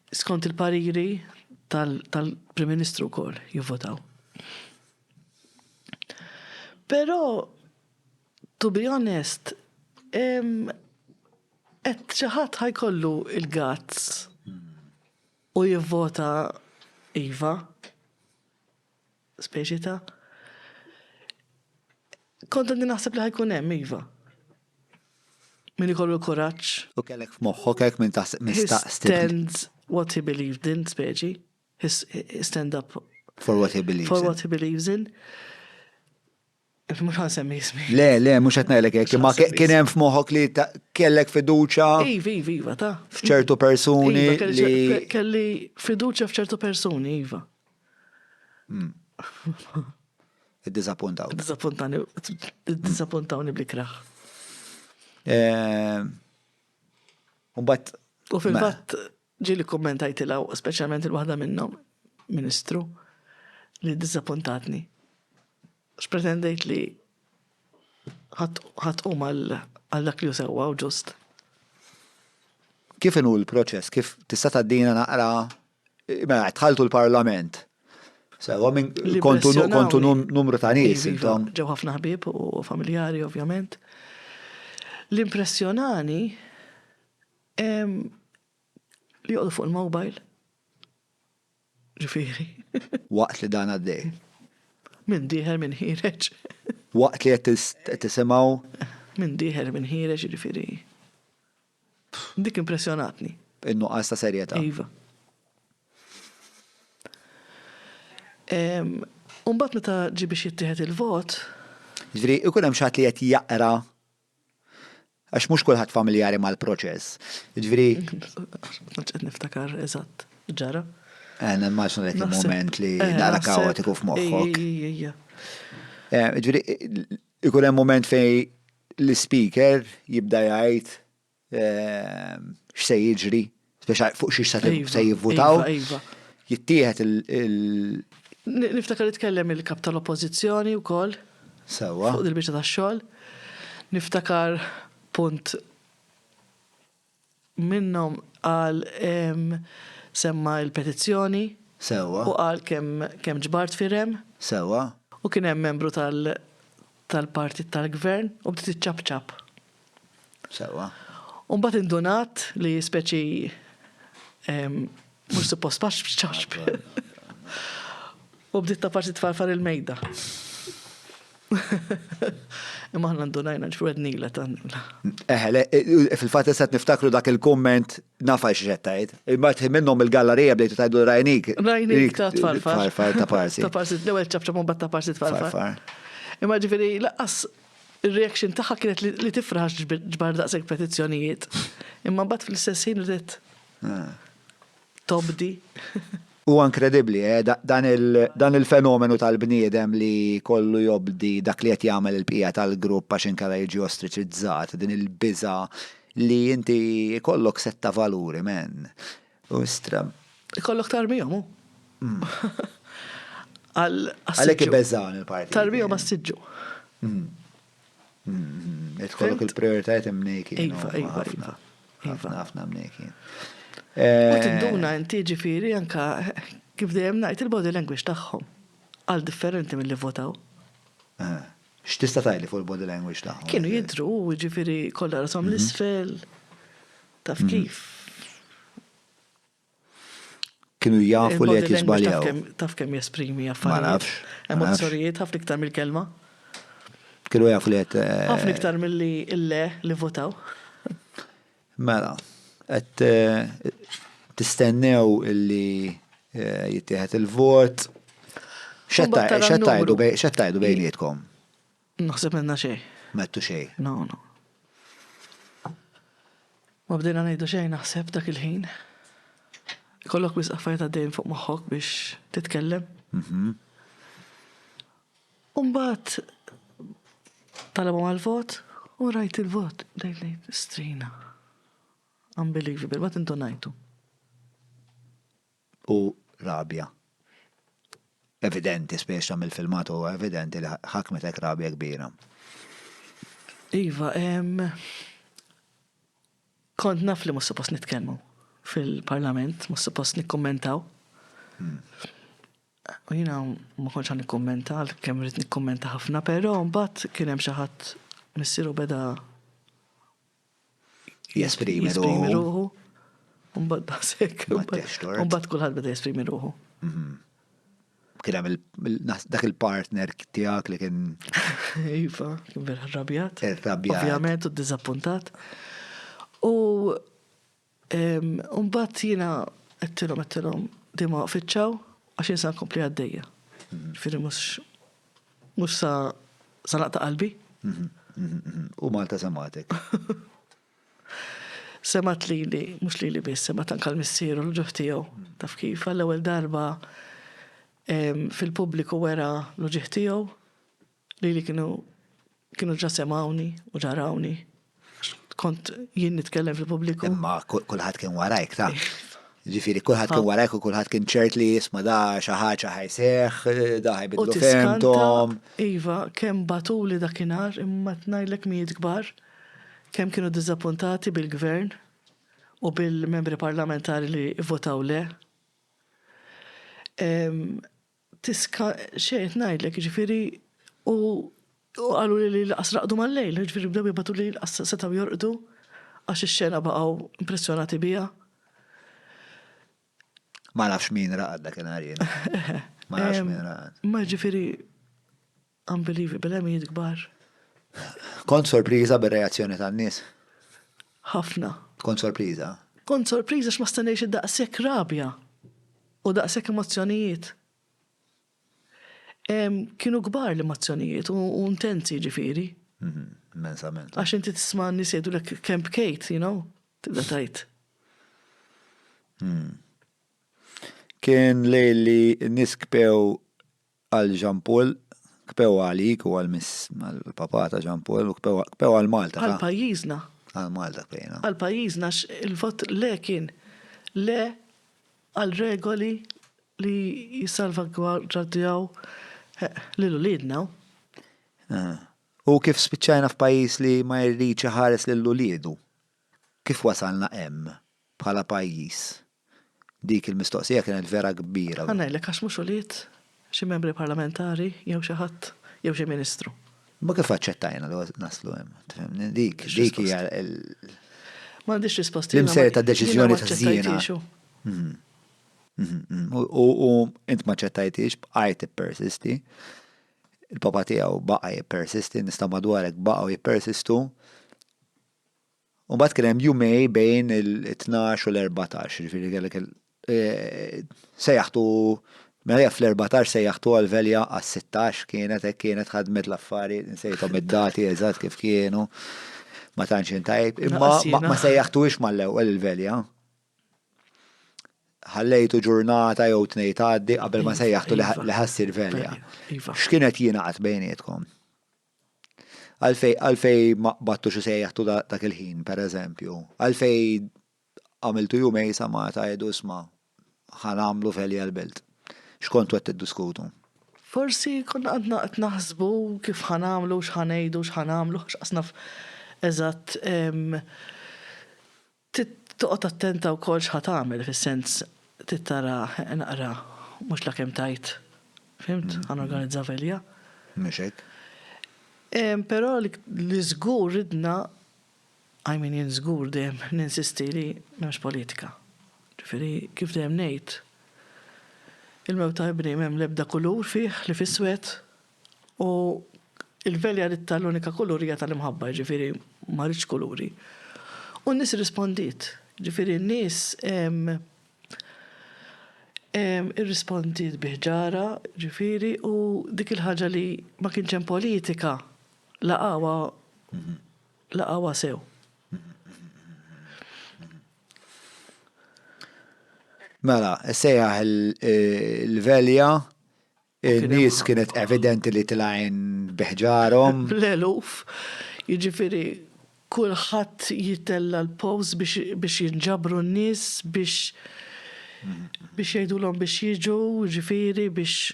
skont il-pariri tal-Prim Ministru wkoll jivvotaw. Però to be honest, qed xi ħadd ħajkollu il-gazz u jivvota iva, speċi ta' kont għandi naħseb li ħajkun hemm iva. Min ikollu l-kuraġġ. U kellek f'moħħok hekk minn He stands what he believed in, speċi. He stand up for what he believes. for in. what he believes in. Mux ħansemmi jismi. Le, mhux qed ngħidlek hekk, ma kien hemm f'moħħok li kellek fiduċja Iva, ta' f'ċertu persuni Iva, li kelli fiduċa f'ċertu persuni, Iva. iddiżappuntaw. Dizappuntawni bli kraħ. Mbagħad U fil-fatt ġili kommentajt ilaw, speċjalment il-waħda minnhom, ministru, li dizappuntatni. X'pretendejt li ħatqum għal dak li sewwa u ġust. kif inhu l-proċess, kif tista' tgħaddina naqra mela dħaltu l-Parlament. Sewa minn kontu numru ta' nies intom. Ġew ħafna ħbieb u familjari ovvjament. L-impressjonani li joqgħdu fuq il-mobile. Ġifieri. Waqt li dan għaddej. Min dieħel min ħireġ. Waqt li qed tisimgħu Min dieħel min ħireġ ġifieri. Dik impressjonatni. in-nuqqas ta' serjetà. Iva. Umbat meta ġi biex jittieħed il-vot, Ġifieri ikun hemm xi ħadd li qed jaqra għax mhux kulħadd familjari mal-proċess. Ġifieri qed niftakar eżatt ġara. nimmaġna lek il-moment li naqra kaotiku f'moħħok. Ejja. Ġifieri ikun hemm moment fejn l-speaker jibda jgħid x'se jiġri, speċjal fuq xi se jivvutaw. Iva. Jittieħed il- Niftakar jitkellem il-kap tal-oppożizzjoni wkoll Sewwa. fuq il-biċċa tax-xogħol. Niftakar punt minnhom qal semma l-petizzjoni Sewwa. u qal kemm ġbart firem Sewwa. u kien hemm membru tal-partit tal-gvern u bdiet iċċabċab. Sewwa. U mbagħad indunat li speċi mhux suppost paċ. U bdiet ta' parti tfarfar il-mejda. Imma ħna ndunajna ġifru għednila ta' Fil-fatt issa niftakru dak il-komment nafa x'ġettajt. Imbagħad minnhom il-gallerija bdejtu tgħidu rajnik. Rajnik ta' tfarfar. Tfarfar ta' parsi. Ta' parsi l-ewwel ċabċab u mbagħad ta' parsi tfarfar. Farfar. Imma ġifieri laqqas ir-reaction tagħha kienet li tifraħ ġbar daqshekk petizzjonijiet. Imma mbagħad fl-istess ħin ridet tobdi. Huwa inkredibbli, dan il-fenomenu tal-bniedem li kollu jobdi dak li qed jagħmel il-bqija tal-grupp għax inkella jiġi ostriċizzat, din il-biża li inti kollok setta valuri men. Ustra. Ikollok tarbijhom hu. Għalhekk ibeżżan il-partit. Tarbijhom għas-siġġu. Kollok il-prioritajiet imnejkin. Iva. Ħafna mnejkin. U tinduna inti ġifieri anka kif dejjem ngħid il-body language tagħhom għal differenti mill-li votaw. X'tista' tgħidli fuq il-body language tagħhom? Kienu jidhru ġifieri kollha rashom l-isfel. Taf kif. Kienu jafu li qed jiżbaljaw. Taf kemm jesprimi Ma affarijiet. nafx. Emozzjonijiet ħafna iktar mill-kelma. Kienu jafu li qed Ħafna iktar milli il-le li votaw. Mela, qed tistennew illi jittieħed il-vot. X'għedt bejnietkom? Naħseb minna xejn. Mettu xejn. No. Ma bdejna ngħidu xejn naħseb dak il-ħin. Kollok wis affarijiet għaddejn fuq moħħok biex titkellem. Mbagħad talabhom għal-vot u rajt il-vot. Dejt strina. Unbelievable, ma tintu ngħidu. U rabja. Evidenti, speċa mill-filmat u evidenti li ħakmetek rabja kbira. Iva, kont naf li mhux suppost nitkellmu fil-parlament, mhux suppost nikkommentaw. U jiena ma kontx għan nikkommenta, kemm rrid nikkommenta ħafna, però mbagħad kien hemm xi ħadd missieru beda jesprimi ruħu. Mbagħad daqshekk. Ma teħxtort. Mbagħad kulħadd beda jesprimi ruħu. Kien hemm dak il-partner tiegħek li kien Iva, kien vera rrabjat. irrabjat. Ovvjament u ddiżappuntat. U mbagħad jiena qedtilhom dima waqfitxaw għax jinsa nkompli għaddejja. Ġifieri mhux sa naqta' qalbi. U Malta sematek. Semat lili, mhux lili biss, semat anke l-missieru l-ġuħ tiegħu. Taf kif għall-ewwel darba fil-pubbliku wera l-ġuħ tiegħu lili kienu ġa semawni u ġarawni. Kont jien nitkellem fil-pubbliku. Imma kulħadd kien warajk ta' ġifieri kulħadd kien warajk u kulħadd kien ċert li jisma' da xi ħaġa ħajseħħ, da ħajbidlu femtom. Iva, kemm batuli dakinhar imma tngħidlek mijiet kbar, kemm kienu ddiżappuntati bil-gvern u bil-membri parlamentari li votaw le. Xejn ngħidlek ġifieri u qalu li l-qasraqdu mal-lejl, ġifieri bdew jibgħatu li l-qas setgħu jorqdu għax ix-xena baqgħu impressjonati biha. Ma nafx min raqad dakinhar jien. Ma nafx min raqad. Ma ġifieri unbelievable mijiet kbar. Kont sorpriża bir-reazzjoni tan-nies? Ħafna. Kont sorpriża? Kont sorpriża x'ma stennejx daqshekk rabja u daqshekk emozzjonijiet. Kienu kbar l-emozzjonijiet u intensi ġifieri. Immensament. Għax inti tisma' n-nies jgħidulek Camp Kate, tibda tajt. Kien lejli n-nies kpew għal Jean Paul, kpew għalik u għal-papa ta' Jean Paul u kpew għal-Malta. Għal-pajjiżna. Għal-Malta kpejna. Għal-pajjiżna il-vot le kien le għal-regoli li jisalvagwardjaw lill-uliedna. U kif spiċċajna f'pajjiż li ma jridx iħares lill-uliedu? Kif wasalna hemm bħala pajjiż? Dik il-mistoqsija kienet vera kbira. Għannajlek għax mhux ulied xi membri parlamentari jew xi ħadd jew xi ministru. Ma kif aċċettajna li naslu hemm? Tifhemni dik hija M'għandix risposti. l-imser ta' deċiżjoni ta' żiena. U int ma ċettajtix bqajt ippersisti. Il-papa tiegħu baqa' jippersisti, nista' madwarek baqgħu jippersistu. U mbagħad kien hemm jumej bejn il-12 u l-14, ġifieri kellek sejjaħtu mela fl-14 sejjaħtu għal-velja għas-16 kienet ħadmet l-affarijiet nsejthom id-dati eżatt kif kienu. Ma tantx intajb, imma ma sejjaħtuhiex mal-ewwel il-velja. Ħallejtu ġurnata jew tnejn tgħaddi qabel ma sejjaħtu li ħassir velja. X'kienet jingħaqad bejnietkom? Għalfej ma battu xi sejjaħtu dak il-ħin, pereżempju. Għalfej għamiltu jumej sa ma tajdu isma' ħanamlu velja l-belt. X'kontu qed tiddiskutu? Forsi konna għadna qed naħsbu kif ħanamlu, x'ħanejdu, x'ħanamlu, x'qasnaf eżatt toqgħod attenta wkoll x'ħatamel fis-sens tittara naqra mhux la kemm tajt. Fimt? Ħanorganizza velja. Mhux hekk. Però li żgur ridna jien żgur dejjem ninsisti li m'hemmx politika. Ġifieri kif dejjem ngħid il-mewt ta' ibni m'hemm l-ebda kulur fih li fis-swed u il-velja li tal-unika kulur hija tal-imħabba, ġifieri ma rridx kuluri. U n-nies rispondiet. Ġifieri n-nies irrispondiet biħġara, ġifieri u dik il-ħaġa li ma kienx hemm politika laqgħuha sew. Mela, sejjaħ il-velja, il-nies kienet evidenti li tilgħin biħġarhom. L-eluf, jiġifieri kulħadd jitella l-pows biex jinġabru n-nies biex jgħidulhom biex jiġu, ġifieri biex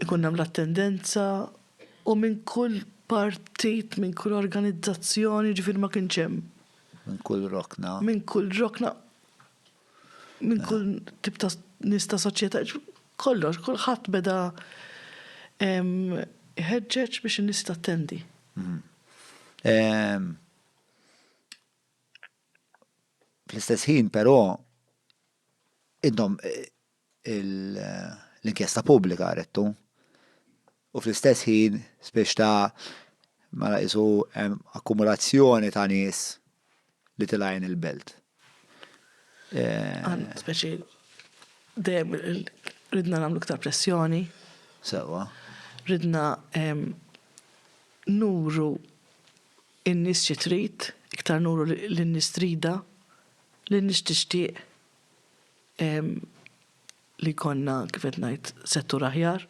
ikun hemm l-attendenza u minn kull partit, minn kull organizzazzjoni, ġifieri ma kienx hemm. Minn kull rokna. Minn kull tip ta' nies ta' soċjetà, kollox, kulħadd beda iħeġġeġ biex in-nies tattendi. Fl-istess ħin, però, intom l-inkjesta pubblika għarettu. U fl-istess ħin, spiex ta' ma laqisu akkumulazzjoni ta' nies li tilajn il-belt. Speċi, dejjem ridna nagħmlu iktar pressjoni, Sewa. ridna nuru in-nies xi trid, iktar nuru lin-nies trida, lin-nies tixtieq li konna kif qed ngħid settur aħjar.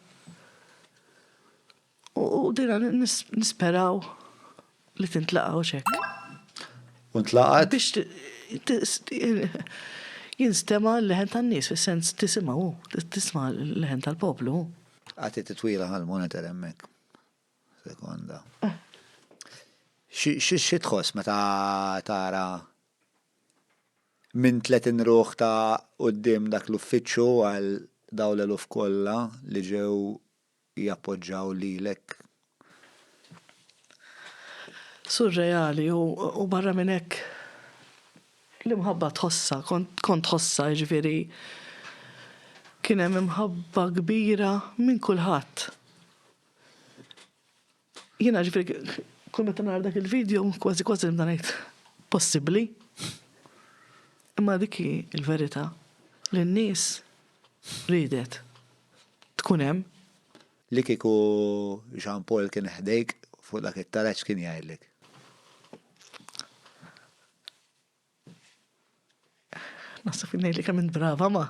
U dina nisperaw li tintlaqgħu x'hekk. U ntlaqat? Biex jinstema' l-leħen tan-nies, fis-sens tisimgħu, tisma' l-leħen tal-poplu. Għati titwila għal-monitor hemmhekk. Sekonda. Xi tħoss meta tara minn 30 ruħ ta' qudiem dak l-uffiċċju għal dawn l-eluf kollha li ġew jappoġġaw lilek. Surreali u barra minn hekk l-imħabba tħossa, kont tħossa jiġifieri kien hemm imħabba kbira minn kulħadd. Jiena ġifieri kull meta nara dak il-video kważi nibda ngħid possibbli. Imma dik il-verità li n-nies ridet tkun hemm. Li kieku Jean Paul kien ħdejk fuq dak it-taraġġ kien jgħidlek. Nasab ngħidlek kemm int brava ma.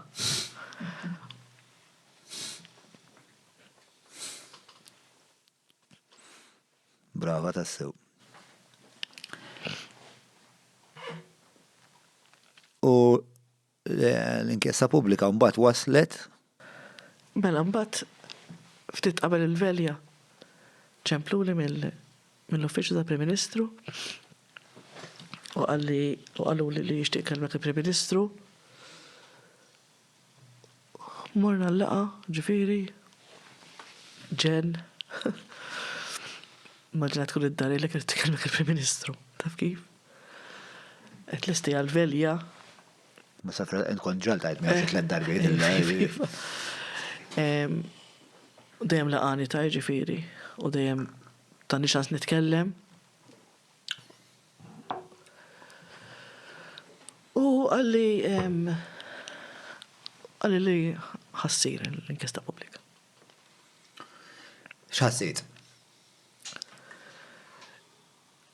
Brava tassew. U l-inkjesta pubblika mbagħad waslet. Mela mbagħad ftit qabel il-velja ċempluli mill-uffiċċju tal-Prim Ministru u qalu li jixtieq kellmek il-Prim Ministru. Morna l-laqa ġifieri ġen Maġna tkun id-dar li kien tikellmek il-Prim Ministru. Taf kif? Qed listi għal-velja. Ma safra nkun ġaltajt ma xi tliet darbiet il-live. Dejjem laqani ta' ġifieri u dejjem tani xans nitkellem. U għalli li ħassir l-inkjesta pubblika. X'ħassejt?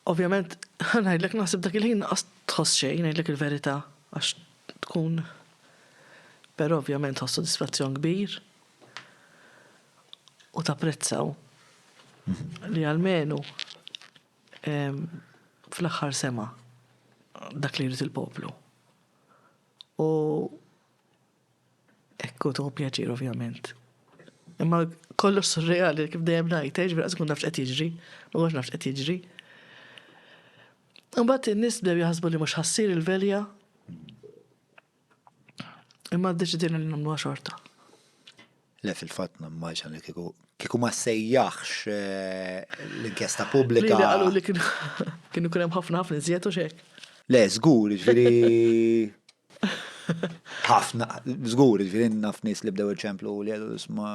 Ovvjament, ngħidlek naħseb dak il-ħin tħoss xejn, ngħidlek il-verità għax tkun. Però ovvjament ħoss sodisfazzjon kbir. U tapprezzaw li għalmenu fl-aħħar sema dak li jrid il-poplu. U ekku tu pjaċir ovvjament. Imma kollox surreali kif dejjem ngħid, ġifieri qas kun nafx qed jiġri, ma konx nafx qed jiġri. Imbagħad in-nies bdew jaħsbu li mhux ħassir il-velja. Imma ddeċidejna li nagħmluha xorta. Le fil-fatt nammaġan li kieku ma sejjaħx l-inkjesta pubblika. Li qalu li kienu kien hemm ħafna iżjed u x'hekk. Le, żgur, ġifieri ħafna, żgur, ġifieri naf nies li bdew iċemplu li għedu isma'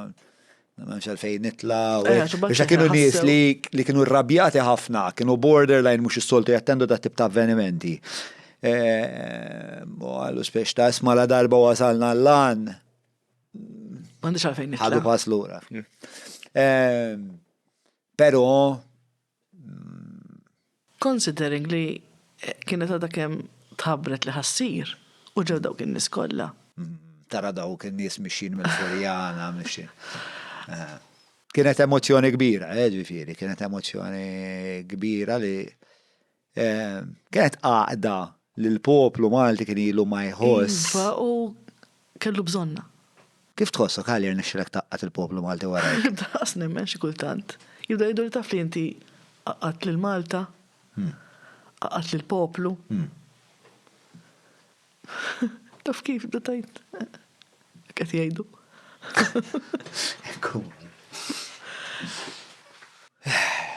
m'hemmx għalfejn nitla' biex kienu nies li kienu rrabjati ħafna, kienu borderline mhux is-soltu jattendu dat tip ta' avvenimenti. U għallu spiex ta' isma' la darba wasalna l-lan. M'għandix għalfejn nitla'. Ħadu pass lura. Però considering li kienet għadha kemm tħabbret li ħassir u ġew dawk in-nies kollha. Tara dawk in-nies mixin mill-Furjana, mixin. Kienet emozzjoni kbira, ġifieri, kienet emozzjoni kbira li kienet għaqda li l-poplu Malti kien ilu ma jħoss. Iva, u kellu bżonna. Kif tħossok għalli nixxilek taqqat il-poplu Malti warajk? Daqs nemmen xi kultant. Jibda jiddu li taf li inti qaqqat lil Malta, qaqqat lil poplu. Taf kif jibda tajt. Qed jgħidu.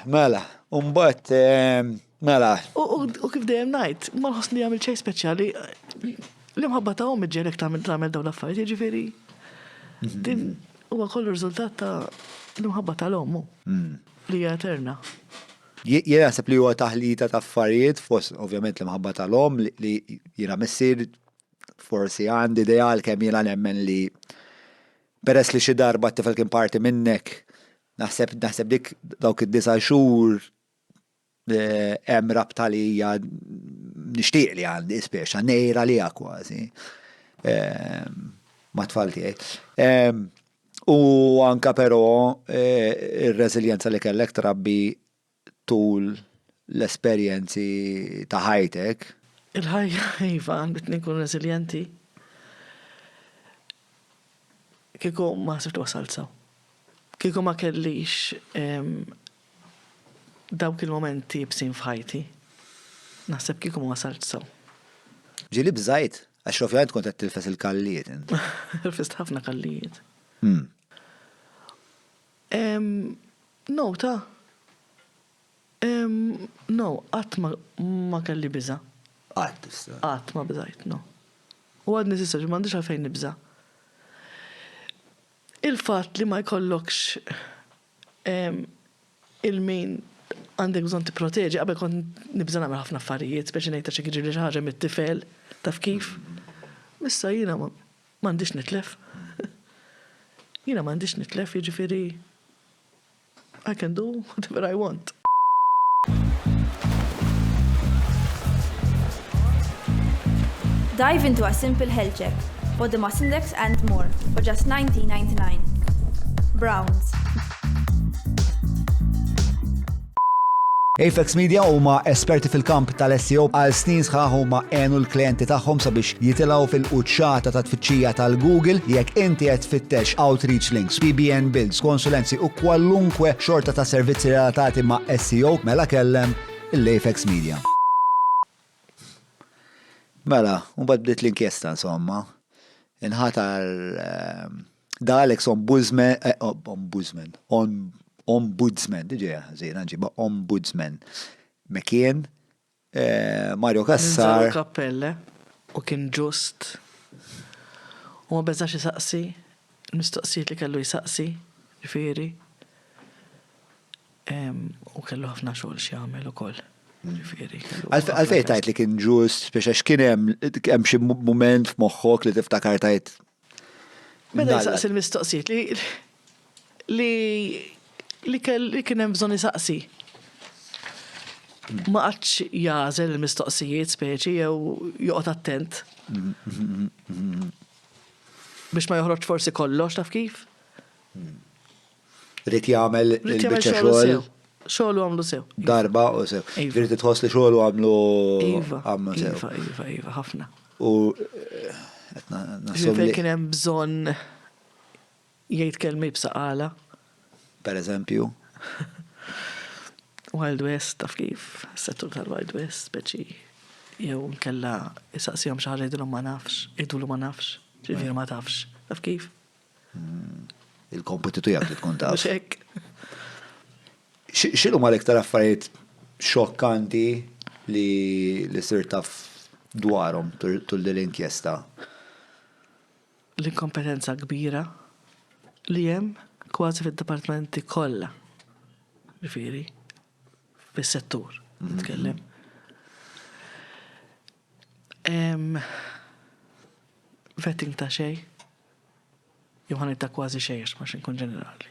Mela, mbagħad mela. U kif dejjem ngħid, ma nħossni jagħmel xejn speċjali, l-imħabba ta' għom iġġelek tagħmel dawn l-affarijiet, jiġifieri. Din huwa kollu riżultat ta' l-imħabba tal-ommu li hija eterna. Jien naħseb li huwa taħlita ta' affarijiet fost ovvjament l-imħabba tal-om li jiena missier forsi għandi ideal kemm jiena nemmen li peress li xi darba t-tifel kien parti minnek naħseb dik dawk id-9 xhur hemm rabta li hija nixtieq li għandi speċa nejra li kważi ma' tfal tiegħi. U anka però ir-reżiljenza li kellek trabbi tul l-esperjenzi ta' ħajtek. Il-ħajja iva għandit nkun reżiljenti. Kieku ma sibtu wasalt sew. Kieku ma kellix dawk il-momenti bsin f'ħajti. Naħseb kieku ma wasalt sew. Ġili bżajt, għax ovvjament kont qed tilfes il-kallijiet. Tilfest ħafna kallijiet. No, qatt ma kelli biża. Qatt ma biżajt, no. U għadni s'issa m'għandix għalfejn nibża. Il-fatt li ma jkollokx il-min għandek bżonn tipproteġi, qabel kont nibża nagħmel ħafna affarijiet, speċi ngħid xi jiġri xi ħaġa mit-tifel, taf kif. Issa jiena m'għandix nitlef. Jiena m'għandix nitlef, jiġifieri I can do whatever I want. Dive into a simple health check, body mass index and more for just $19.99. Browns. Apex Media huma esperti fil-kamp tal-SEO għal snin sħaħ huma għenu l-klienti tagħhom sabiex jitilgħu fil-quċċata ta' tfittxija tal-Google jekk inti qed tfittex outreach links, PBN builds, konsulenzi u kwalunkwe xorta ta' servizzi relatati ma' SEO mela kellem l-Apex Media. Mela, mbagħad bdiet l-inkjesta insomma. Inħatar Alex Ombudsman, diġeja, zina ġiba Ombudsman. Mekien, Mario Kassar. Kappelle, u kien ġust. U ma bezzax jisaqsi, mistoqsijiet li kellu jisaqsi, ġifieri. U kellu ħafna xogħol x'jagħmel ukoll. Għalfej tajt li kien ġust, biex għax kien hemm xi mument f'moħħok li tiftakar tajt. Meta jisaqsi l-mistoqsijiet li kien hemm bżonn isaqsi. Ma qatx jażel il-mistoqsijiet speċi jew joqgħod attent. Biex ma joħroġ forsi kollox taf kif? Rid jagħmel il-biċċa xogħol. Xogħol għamlu sew. Darba u sew. Rid tħoss li xogħol għamlu sew. Iva, ħafna. U Fejn kien hemm bżonn jgħid kelmi b'saqala. Per eżempju. Wild West, taf kif, settur tal-Wild West, speċi, jew nkella jisaqsihom xi ħaġa jgħidulhom ma nafx, jgħidulu ma nafx, ġifieri ma tafx, taf kif? Il-kompetu tiegħek li tkun taf. Mhux hekk. X'inhu ma l-iktar affarijiet xokkanti li sir taf dwarhom tul l-inkjesta? L-inkompetenza kbira li hemm kważi fid-dipartimenti kollha. Ġifieri fis-settur nitkellem. Vetting ta' xejn. Jew ħanejta kważi xejn ma nkun ġenerali.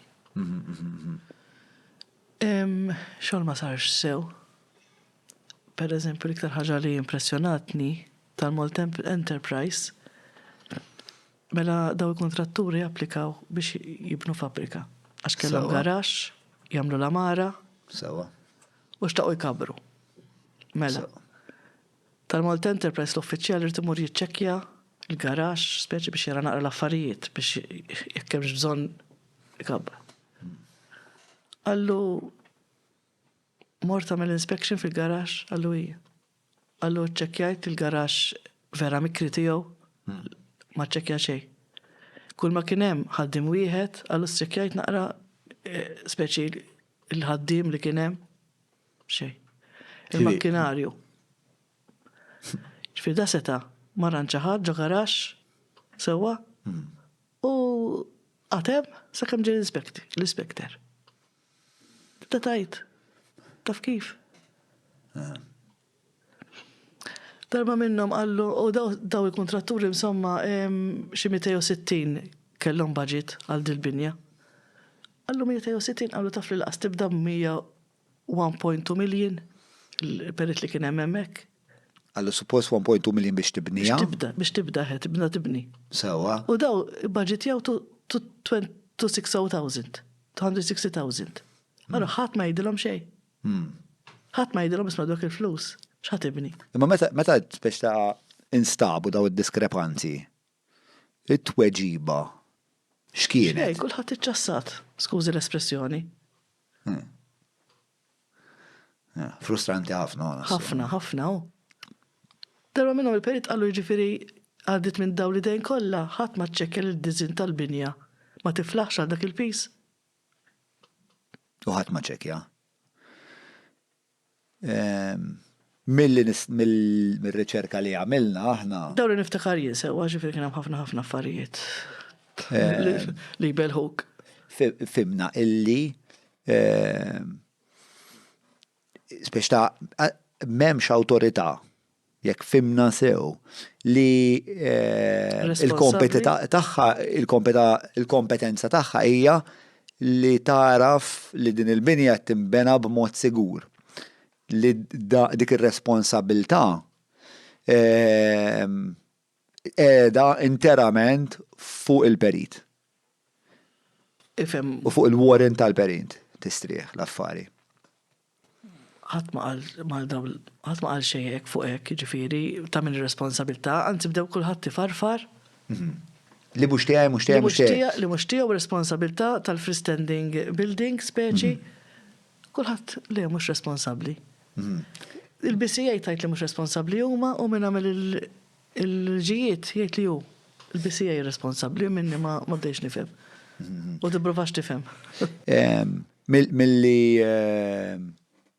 Xogħol ma sarx sew. Per eżempju, l-iktar ħaġa li impressjonatni tal-Malt Enterprise mela daw il-kontratturi applikaw biex jibnu fabrika. Għax kellhom garax, jagħmlu l-amara. Sewa. U xtaqgħu jkabru. Mela. Tal-Malt Enterprise l-uffiċjali rid imur jiċċekkja il-garax speċi biex jara naqra l-affarijiet biex jekk hemmx bżonn ikabra. Għallu mort tagħmel inspection fil-garax, għallu hija. Għallu ċċekkjajt il-garax vera mikri tiegħu ma ċċekkja xejn. Kull ma kien hemm ħaddiem wieħed, għallu ċċekkjajt naqra speċi il-ħaddiem li kien hemm xejn. Il-makkinarju. Ġifier da seta' maranċaħat ġo garax, sewa, u għatem, sakemm ġej l-ispekter. Ta' tajt, taf kif. Darba minnom għallu, u daw il-kontratturi insomma xi 260 kellhom budget għal dil-binja. Għallu 260 għallu taf li l-qas tibda 1.2 million il-perit li kien hemmhekk. Għallu suppost 1.2 million biex tibnija? Biex tibda tibni. Sewa. U daw budget jaw to 60,000, 260,000. Għallu ħadd ma jidilhom xejn. Ħadd ma jidilhom isma' dwar il-flus. X'ħadd tibni? Imma meta biex ta' instabu daw id-diskrepanzi, it-tweġiba x'kienet? Kulħadd iċċassat, skużi l-espressjoni. Frustranti ħafna. Ħafna. Darba minnhom il-perit qallu jiġifieri għaddit minn dawn l-idejn kollha, ħadd ma ċċekkja il-diżin tal-binja ma tiflaħx għal dak il-pis. U ħadd ma ċekkja. Mill-riċerka li għamilna aħna. Dawn li niftakar jinsew, ġifieri kien hemm ħafna affarijiet. Li belħuk. Fimna illi spiex ta' memx autorità jekk fimna sew li il-kompetenza tagħha hija li taraf li din il-binja timbena b'mod sigur. Li dik ir-responsabilità qiegħda interament fuq il-perit. U fuq il-warrant tal-perit tistrieħ l-affari. ħadd ma qal xejn hekk fuq hekk, jiġifieri ta' min ir-responsabilità, anzi bdew kulħadd ifarfar. Li mhux tiegħi. Li mhux tiegħu responsabilità tal-freestanding building speċi, kulħadd li mhux responsabbli. Il-BCA tajt li mhux responsabbli huma u minn għamel il-ġijiet jgħid li hu. Il-BCA responsabbli minni ma bdejx nifhem. U tibprovax tifhem.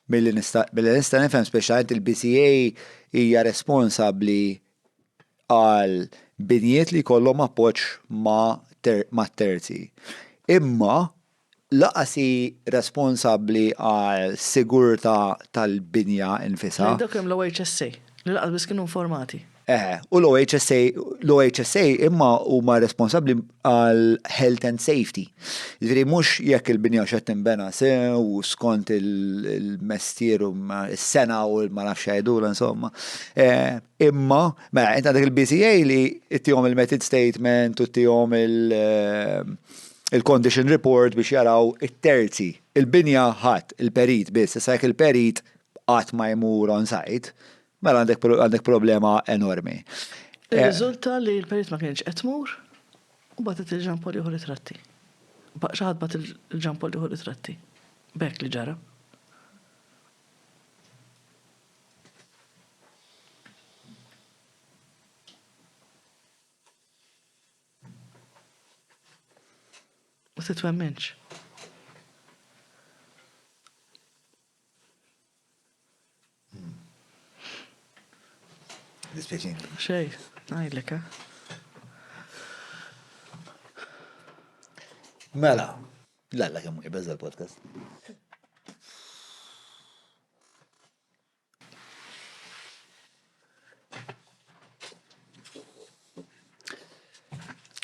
Milli nista' nifhem speċjalment il-BCA hija responsabbli għal binjiet li jkollhom appoġġ ma' terzi. Imma laqasi responsabbli għal sigurtà tal-binja infisha. Dak hemm l-OHSA li laqas biss kienu informati. U l-OHSA imma huma responsabbli għal health and safety. Jiġifieri mhux jekk il-binja x'qed tinbena sew skont il-mestier u s-sena u ma nafx jgħidula insomma. Imma mela int għandek il-BCA li ittihom il-method statement u ittihom il-condition report biex jaraw it-terzi. Il-binja ħadd il-perit biss, issa jekk il-perit qatt ma jmur on site. Mela għandek problema enormi. Ir-riżulta li l-perit ma kienx qed tmur u bagħtet il-ġampol ieħor ritratti. Xi ħadd bagħat il-ġampol ieħor ritratti. B'hekk li ġara. U titwemminx. Xej, ngħidlek, Mela, lalla kemm ibeżza l-podcast.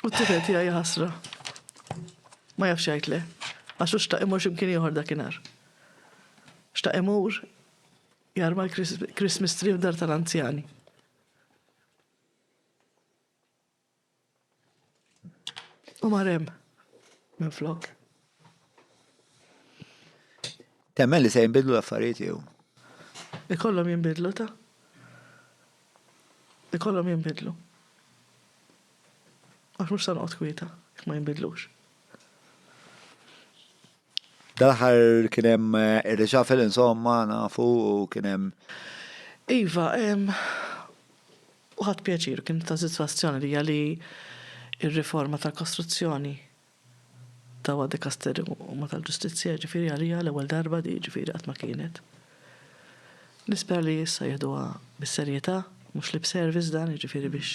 U t-tifel tiegħi ħasra. Ma jafx jgħidle, għax xtaq imur x'imkien ieħor dakinhar. Xtaq imur jarma l-Christmas tree f'dar tal-anzjani. U marem, minn flok. Temmen li se jinbidlu l-affarijiet jew? Ikollhom jinbidlu ta'. Ikollhom jinbidlu. Għax mhux sa noqgħod kwieta, jekk ma jinbidlux. Dal-aħħar kien hemm ir-reshuffle insomma nafu u kien hemm. Iva, u ħadd pjaċir kien ta' sitwazzjoni li ir-riforma tal-kostruzzjoni ta' Wadi Kaster u ma tal-ġustizzja ġifieri għalija l-ewwel darba di ġifieri qatt ma kienet. Nispera li issa jieħduha bis-serjetà mhux lip service dan, jiġifieri biex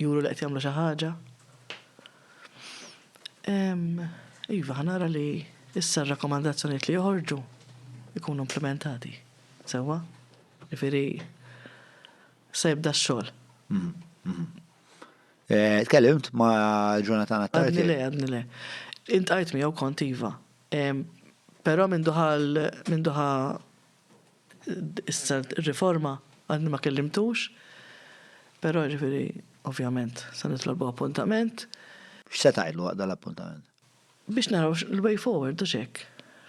juru li qed jagħmlu xi ħaġa. Iva, ħanara li issa r-rakkomandazzjonijiet li joħorġu ikunu implementati. Sewwa? Jiġifieri se jibda x-xogħol. Tkellimt ma' Jonathan Attarti. Għadni le. Intqajt miegħu kont iva. Però minn duħa issa r-riforma għadni ma kellimtux, però ġifieri ovvjament se nitlobu appuntament. X'se tgħidlu waqt dal-appuntament? Biex naraw l-way forward u xek.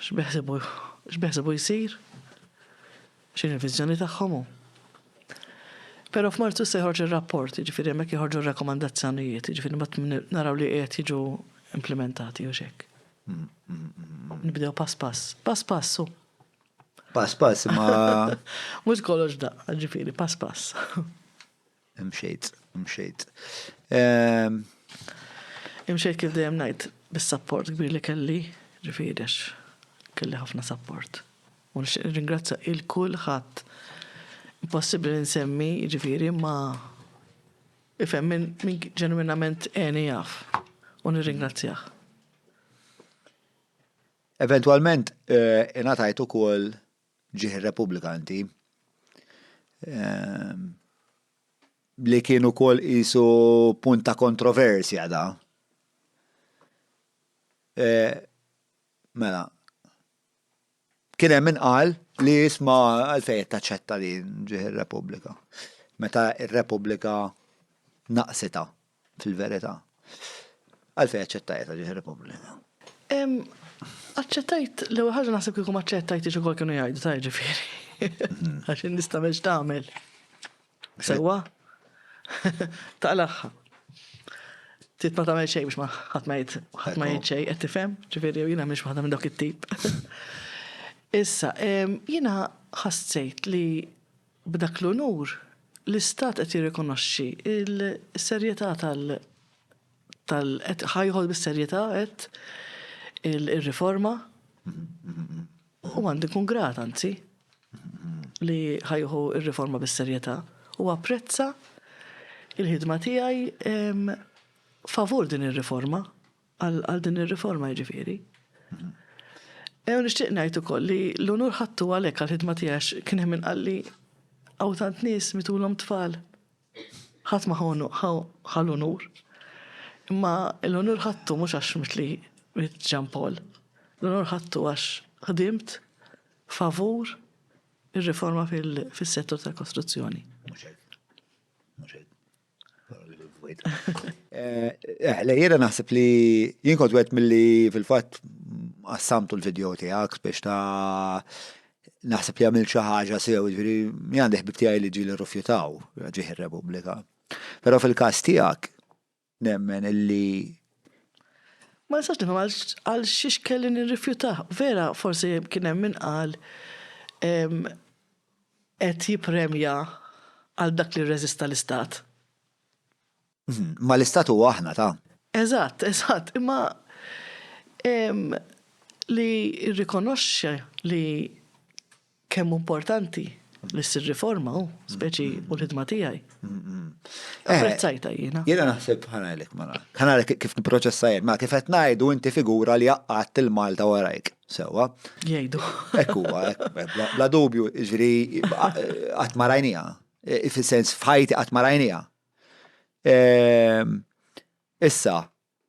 X'beħsebu jsir? X'in il-viżjoni tagħhom hu. Però f'Marzu se jħorġ ir-rapport, jiġifieri hemmhekk joħorġu r-rakkomandazzjonijiet, jiġifieri mbagħad naraw li qed jiġu implementati u xek. Nibdew pass passu. Pass, ma... Mhux kollox daqqa, ġifieri pass. Imxejt. Imxejt kif dejjem ngħid bis-support kbir li kelli, ġifieri kelli ħafna support. U ringrazzja il-kulħadd. Impossibbli nsemmi, ġifieri ma ifhem min ġenwinament għeni jaf u nirringrazzjah. Eventualment, ingħatajt ukoll ġieħ Repubblikanti li kienu ukoll qisu punt ta' kontroversja da. Mela, kien hemm min qal li jisma' għalfejn taċċetta li ġieħ ir-Repubblika. Meta r-Repubblika naqsita fil-verità. Għalfejn aċċettajta ġieħ ir-Repubblika. Aċċettajt, l-ewwel ħaġa naħseb kieku ma aċċettajt iġi kol kienu jgħidu ta' ġifieri. Għax nistamel x'tagħmel. Sewwa? Taqlaħħa. Tit ma tagħmel xejn biex ma ħadd ma jgħid xejn, qed tifhem? Ġifieri jiena mhix waħda minn dawk it-tip. Issa, jiena ħassejt li b'dak l-onur l-istat qed jirrikonoxxi il-serjetà ħajħol bis-serjetà qed il-riforma u għandi kun grat anzi li ħajħu il-riforma bis-serjetà u apprezza il-ħidma tiegħi favur din ir-riforma għal din ir-riforma jiġifieri. Nixtieq ngħid ukoll li l-unur ħadtu għalhekk għall-ħidma tiegħek kien hemm inqalli hawn tant nies mitulhom tfal. Ħadd ma ħall-unur. Imma l-unur ħadtu mhux għax mitli Jean Paul. L-unur ħadtu għax ħdimt favur ir-riforma fis-settur tal-kostruzzjoni. Jiena naħseb li jien kont wieħed milli fil-fatt qassamtu l-video tiegħek biex ta' naħseb li għamil xi ħaġa sew, jiġifieri jien għandi ħbib tiegħi li ġieli rrifjutaw ġieħ ir-Repubblika. Però fil-każ tiegħek nemmen illi ma nistax nifhem għal xiex kelli nirrifjutah. Vera, forsi kien hemm min qal qed jippremja għal dak li rreżista l-istat. Ma l-istat huwa aħna ta'. Eżatt, imma li rrikonoxxa li kemm importanti li ssir riforma speċi u l-ħidma tiegħi. Apprezzajta jiena. Jiena naħseb ħanalek kif nipproċessa jien, ma kif qed ngħidu inti figura li jaqqatt il-Malta warajk. Sewwa. Jgħidu. Hekk huwa, bla dubju, jiġri qatt ma rajnija. Fis-sens f'ħajti qatt ma rajnija. Issa,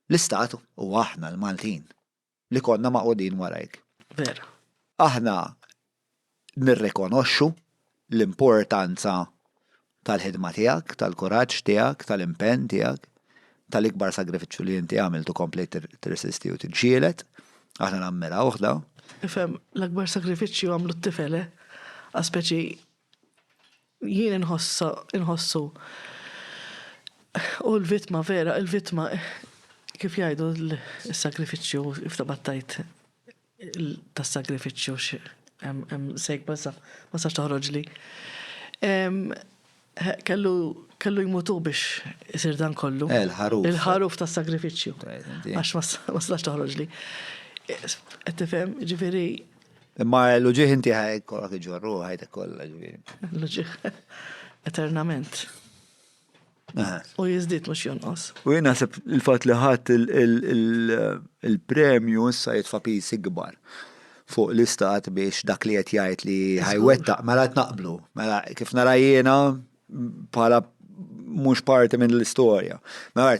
l-istat u aħna l-Maltin li konna maqudin warajk. Vera. Aħna nirrikonoxxu l-importanza tal-ħidma tiegħek, tal-kuraġġ tiegħek, tal-impenn tiegħek, tal-ikbar sagrifiċċju li inti għamiltu kompli tirsisti u tiġġieled, aħna nammira uħda. Ifhem, l-akbar sagrifiċċju għamlu t-tifel, għaspeċi jien inħossu u l-vittma vera, il-vittma kif jgħidu l-sagrifiċċju iftabattajt tas-sagrifiċċju sejk ma sax toħroġ li. Kellu jmutu biex isir dan kollu. Il-ħaruf tas-sagrifiċċju. Għax ma sax toħroġ li. Qed tifhem, ġifieri. Imma l-ġieħ inti ħajkollok iġorru ħajtek kollha ġifieri. eternament. U jiżdied mhux jonqos. U jien naħseb il-fatt li ħadd il-premju issa jitfa' pisi kbar fuq l-istat biex dak li qed jgħid li ħajwettaq mela qed naqblu. Mela kif nara jiena bħala mhux parti minn l-istorja. Mela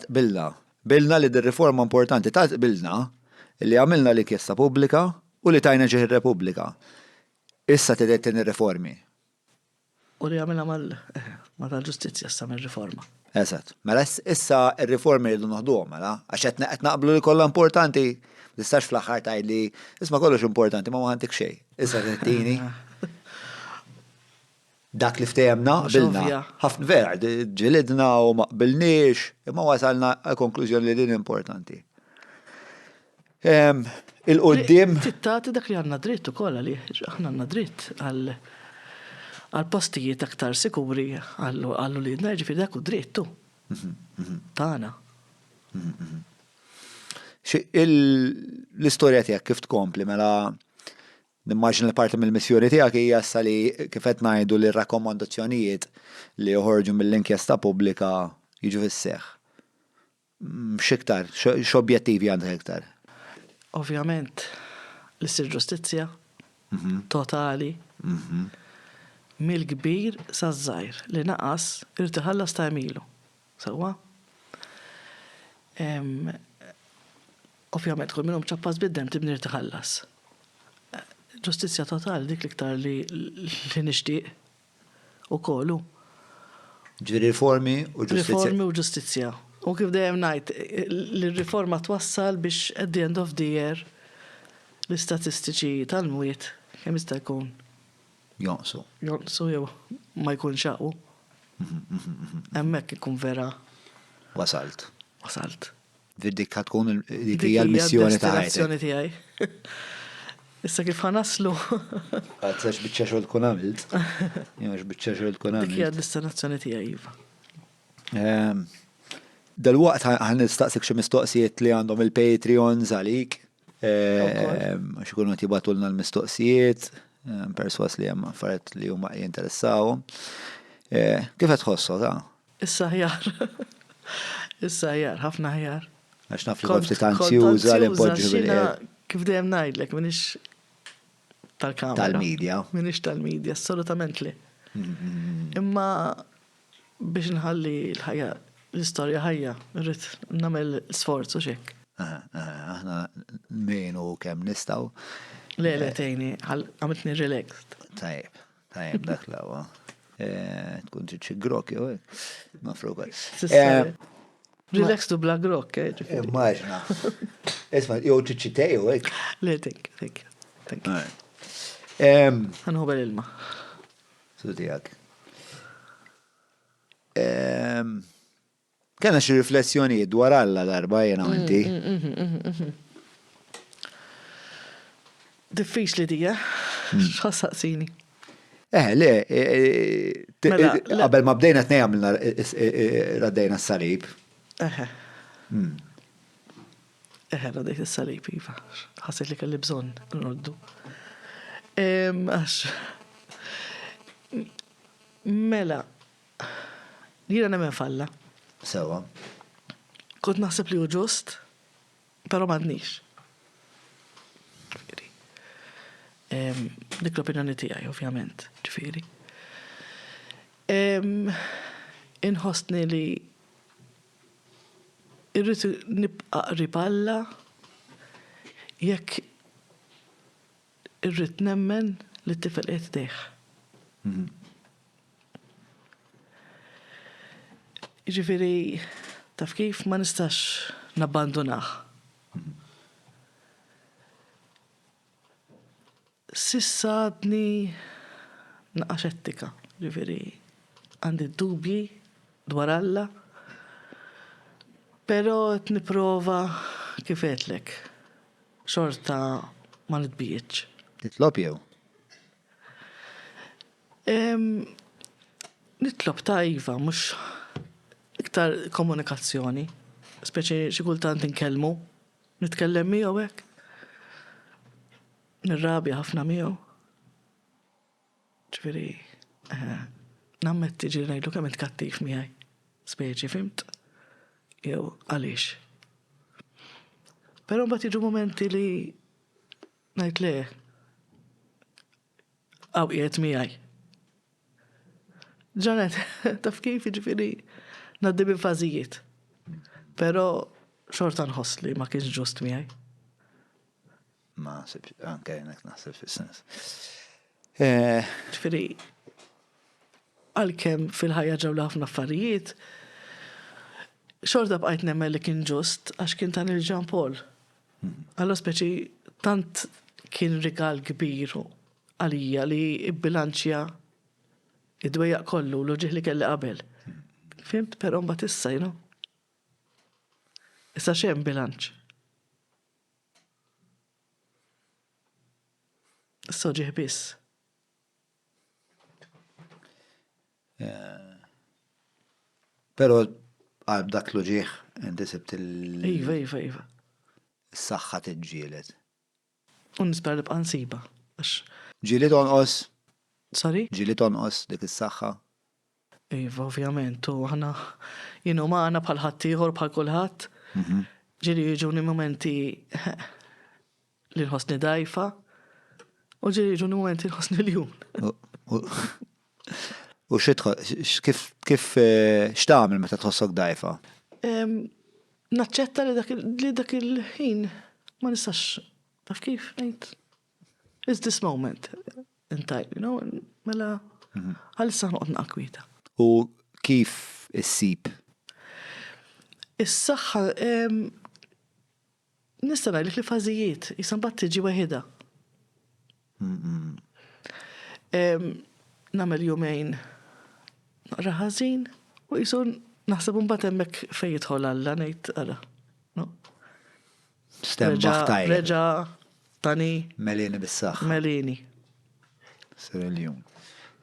bilna li d-riforma importanti ta' bilna li għamilna li kjesta pubblika u li tajna ġieħ ir-Repubblika. Issa tidet ir-riformi. U li għamilna ma tal-ġustizzja issa mir-riforma. Eżatt. Mela issa ir-riformi rridu noħduhom mela għax qed naqblu li kollha importanti tistax fl-aħħar tgħid li isma' kollox importanti ma ħantik xejn. Issa tittini dak li ftehemna qbilna. Ħafna vera ġilidna u ma qbilniex, imma wasalna għal konklużjoni li din importanti. Il-qoddim. Tittati dak li għandna dritt ukoll li aħna għandna dritt għal postijiet aktar sikuri għallu li ġifieri dak u drittu. Tagħna. L-istorja tiegħek kif tkompli mela nimmaġina li parti mill-missjoni tiegħek hija issa li kif qed ngħidu li r-rakkomandazzjonijiet li joħorġu mill-inkjesta pubblika jiġu fis-seħħ. X'iktar, x'objettivi għandek iktar? Ovvjament l-issir ġustizzja totali mill-kbir saż-żgħir li naqas irid iħallas ta' emilu. Sewwa? Ovvjament kull minnhom ċappas bid-dem tibni tħallas. Ġustizzja totali dik l-iktar li nixtieq ukoll. Ġifieri riformi u ġustizzja. Riformi u ġustizzja. U kif dejjem ngħid li r-riforma twassal biex at the end of the year l-istatistiċi tal-mwiet kemm jista' jkun Jonqsu jew ma jkun xaqu. Hemmhekk ikun vera wasalt. Dik tkun dik hija l-missjoni tiegħi. Issa kif ħanaslu. Għadzax biċċa xogħol tkun għamilt. Jew biċċa xogħol tkun għamilt. Dik hija d-destinazzjoni tiegħi iva. Dal-waqt ħan nistaqsik xi mistoqsijiet li għandhom il-Patreons għalik. Għax ikunu tibatulna l-mistoqsijiet, perswas li hemm affarijiet li huma jinteressawhom. Kif qed tħossok? Issa ħjar. Ħafna ħjar. Għax naf li kont ftit anzjuża li npoġġi bil-qiegħed. Kif dejjem ngħidlek m'iniex tal-kamera. Tal-medja. M'iniex tal-medja, assolutament li. Imma biex nħalli l-ħajja l-istorja ħajja, rrid nagħmel sforz u xek. Aħna menu kemm nistgħu. Le tgħinni, għamiltni relaxed. Tajjeb dak l-ewwa. Tkun ċi grok jew hekk. Mafruka. Relaxed u bla grok, Immaġna. Isma' jew ċi tej jew hekk. Le thank you. Ħanħobel ilma. Sudijak. Kena xi riflessjonijiet dwar Alla darba jena inti. Diffiċli dija, x'ħassaqsini. Le, qabel ma bdejna tnej għamilna raddejna s-salib. Raddejt s-salib, iva. Ħasset li kelli bżonn nroddu. Għax. Mela, jiena nemmen falla. Sewa. Kont naħseb li hu ġust, però m'għandniex. Dik l-opinjoni tiegħi, ovvjament, ġifieri. Inħossni li irrid nibqa' qrib Alla jekk irrid nemmen li t-tifel qiegħed deħ. Ġifieri taf kif ma nistax nabbandunah. Sissa għadni naqqa xettika, ġifieri għandi dubji dwar Alla, però qed nipprova kif għedlek xorta ma nitbieċ. Titlob jew? Nitlob ta' iva, mhux iktar komunikazzjoni, speċi xi kultant inkellmu, nitkellem miegħu hekk. Nirrabja ħafna miegħu. Ġifieri nammetti ġiri ngħidlu kemm int kattiv miegħi. Speċi, fimt? Jew għaliex. Però mbagħad jiġu momenti li ngħid le qiegħed miegħi. Ġanet, taf kif jiġifieri ngħaddi minn fażijiet. Però xorta nħoss li ma kienx ġust miegħi. Ma naħseb anke naħseb fis-sens. Ġifieri għalkemm fil-ħajja ġew ħafna affarijiet, xorta bqajt nemmel li kien ġust għax kien tan il-Jean Paul. Allora speċi tant kien rigal kbir għalija li bilanċja id-dwejjaq kollu l-ġieħ li kelli qabel. Fimt, però mbagħad issa, issa xejn bilanċ. Issa ġieħ biss. Pero għal dak l-ġieħ, inti sibt Iva. s-saxħa t-ġielet. Nispera li bqa' nsiba. Ġielet onqos? Sorry? Ġielet onqos dik is-saxħa? Iva, ovvjament, u ħana maħna bħal ħaddieħor bħal kulħadd. Ġieli jiġuni momenti li nħossni dajfa u ġieli jiġuni momenti li nħossni ljun. U kif x'tagħmel meta tħossok dajfa? Naċċetta li dak il-ħin ma nistax taf kif ngħid. It's this moment in time, mela għalissa noqgħod naqkwita. U kif issib? Is-saħħa nista' ngħidlek li fażijiet, issa mbagħad tiġi waħedha. Nagħmel jumejn naqra ħażin u qisu naħseb imbagħad hemmhekk fejn jidħol Alla ngħid ara. Stembaħ tajjeb. Reġa' tani Melini bis-saħħa. Melini. Sireljon.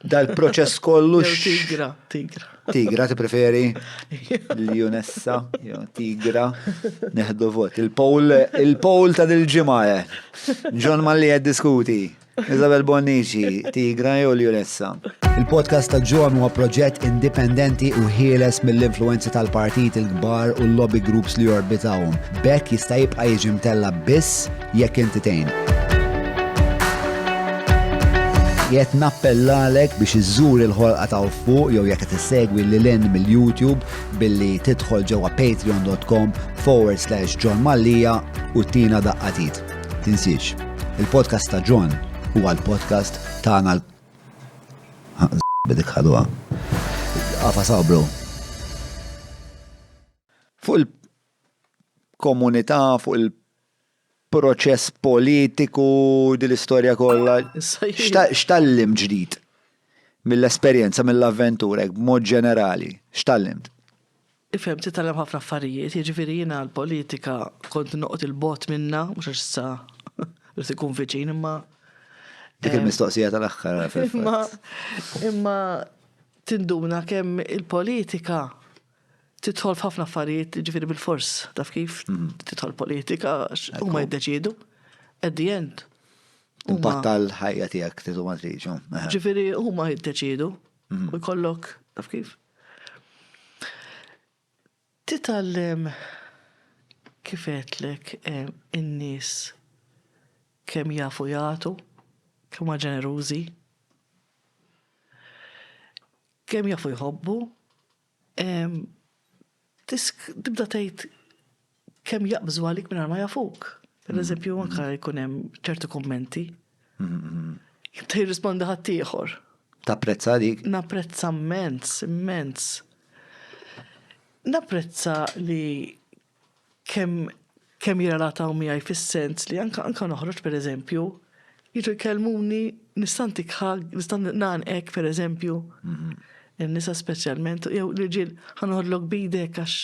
Dal-proċess kollu Tigra. Tigra ti preferi? L-Junessa, tigra, neħdu vot. Il-poll ta' dil-ġimgħa. John Malli qed diskuti. Isabel Bonnici, tigra jew l-Junessa. Il-podcast ta' John huwa proġett indipendenti u ħieles mill-influenzi tal-partit il-kbar u l-lobby groups li jorbitawhom. Bekk jista' jibqa' jiġi mtella biss jekk inti tgħin. Jiet nappellalek biex iżżur il-ħolqa ta' fuq jew jekk qed issegwi lil mill-YouTube billi tidħol ġewwa patreon.com/John Mallija u tina daqqatit. Tinsiex, il-podcast ta' John huwa l-podcast tagħna bidik ħadwa. Qafa sabru. Fuq il-komunità, fuq il-proċess politiku dil-istorja kollha, x'tallim ġdid mill-esperjenza, mill-avventura, b'mod ġenerali, x'tallimt? Ifhem titgħallem ħafna affarijiet, jiġifieri jiena l-politika kont noqgħod il-bot minnha, mhux għax issa rid ikun viċin imma dik il-mistoqsija tal-aħħar. Imma tinduna kemm il-politika tidħol f'ħafna affarijiet, ġifieri bil-fors, taf kif tidħol politika huma jiddeċiedu. At the end. Impatt tal-ħajja tiegħek tidu ma triġu. Ġifieri huma jiddeċiedu u jkollok taf kif. Titgħallem kif għedlek in-nies kemm jafu jagħtu, kemm huma ġenerużi, kemm jafu jħobbu, tibda tgħid kemm jaqbżu għalik mingħajr ma jafuk. Pereżempju anke jkun hemm ċertu kummenti. Jibda jirrispondi ħadd ieħor. Tapprezza dik? Napprezza immens. Napprezza li kemm jirrelataw miegħi fis-sens li anke noħroġ pereżempju jiġu jkellmuni nistantik ħag, nistant nagħnek pereżempju. In-nisa speċjalment, jew l-irġiel ħanoħodlok bidek għax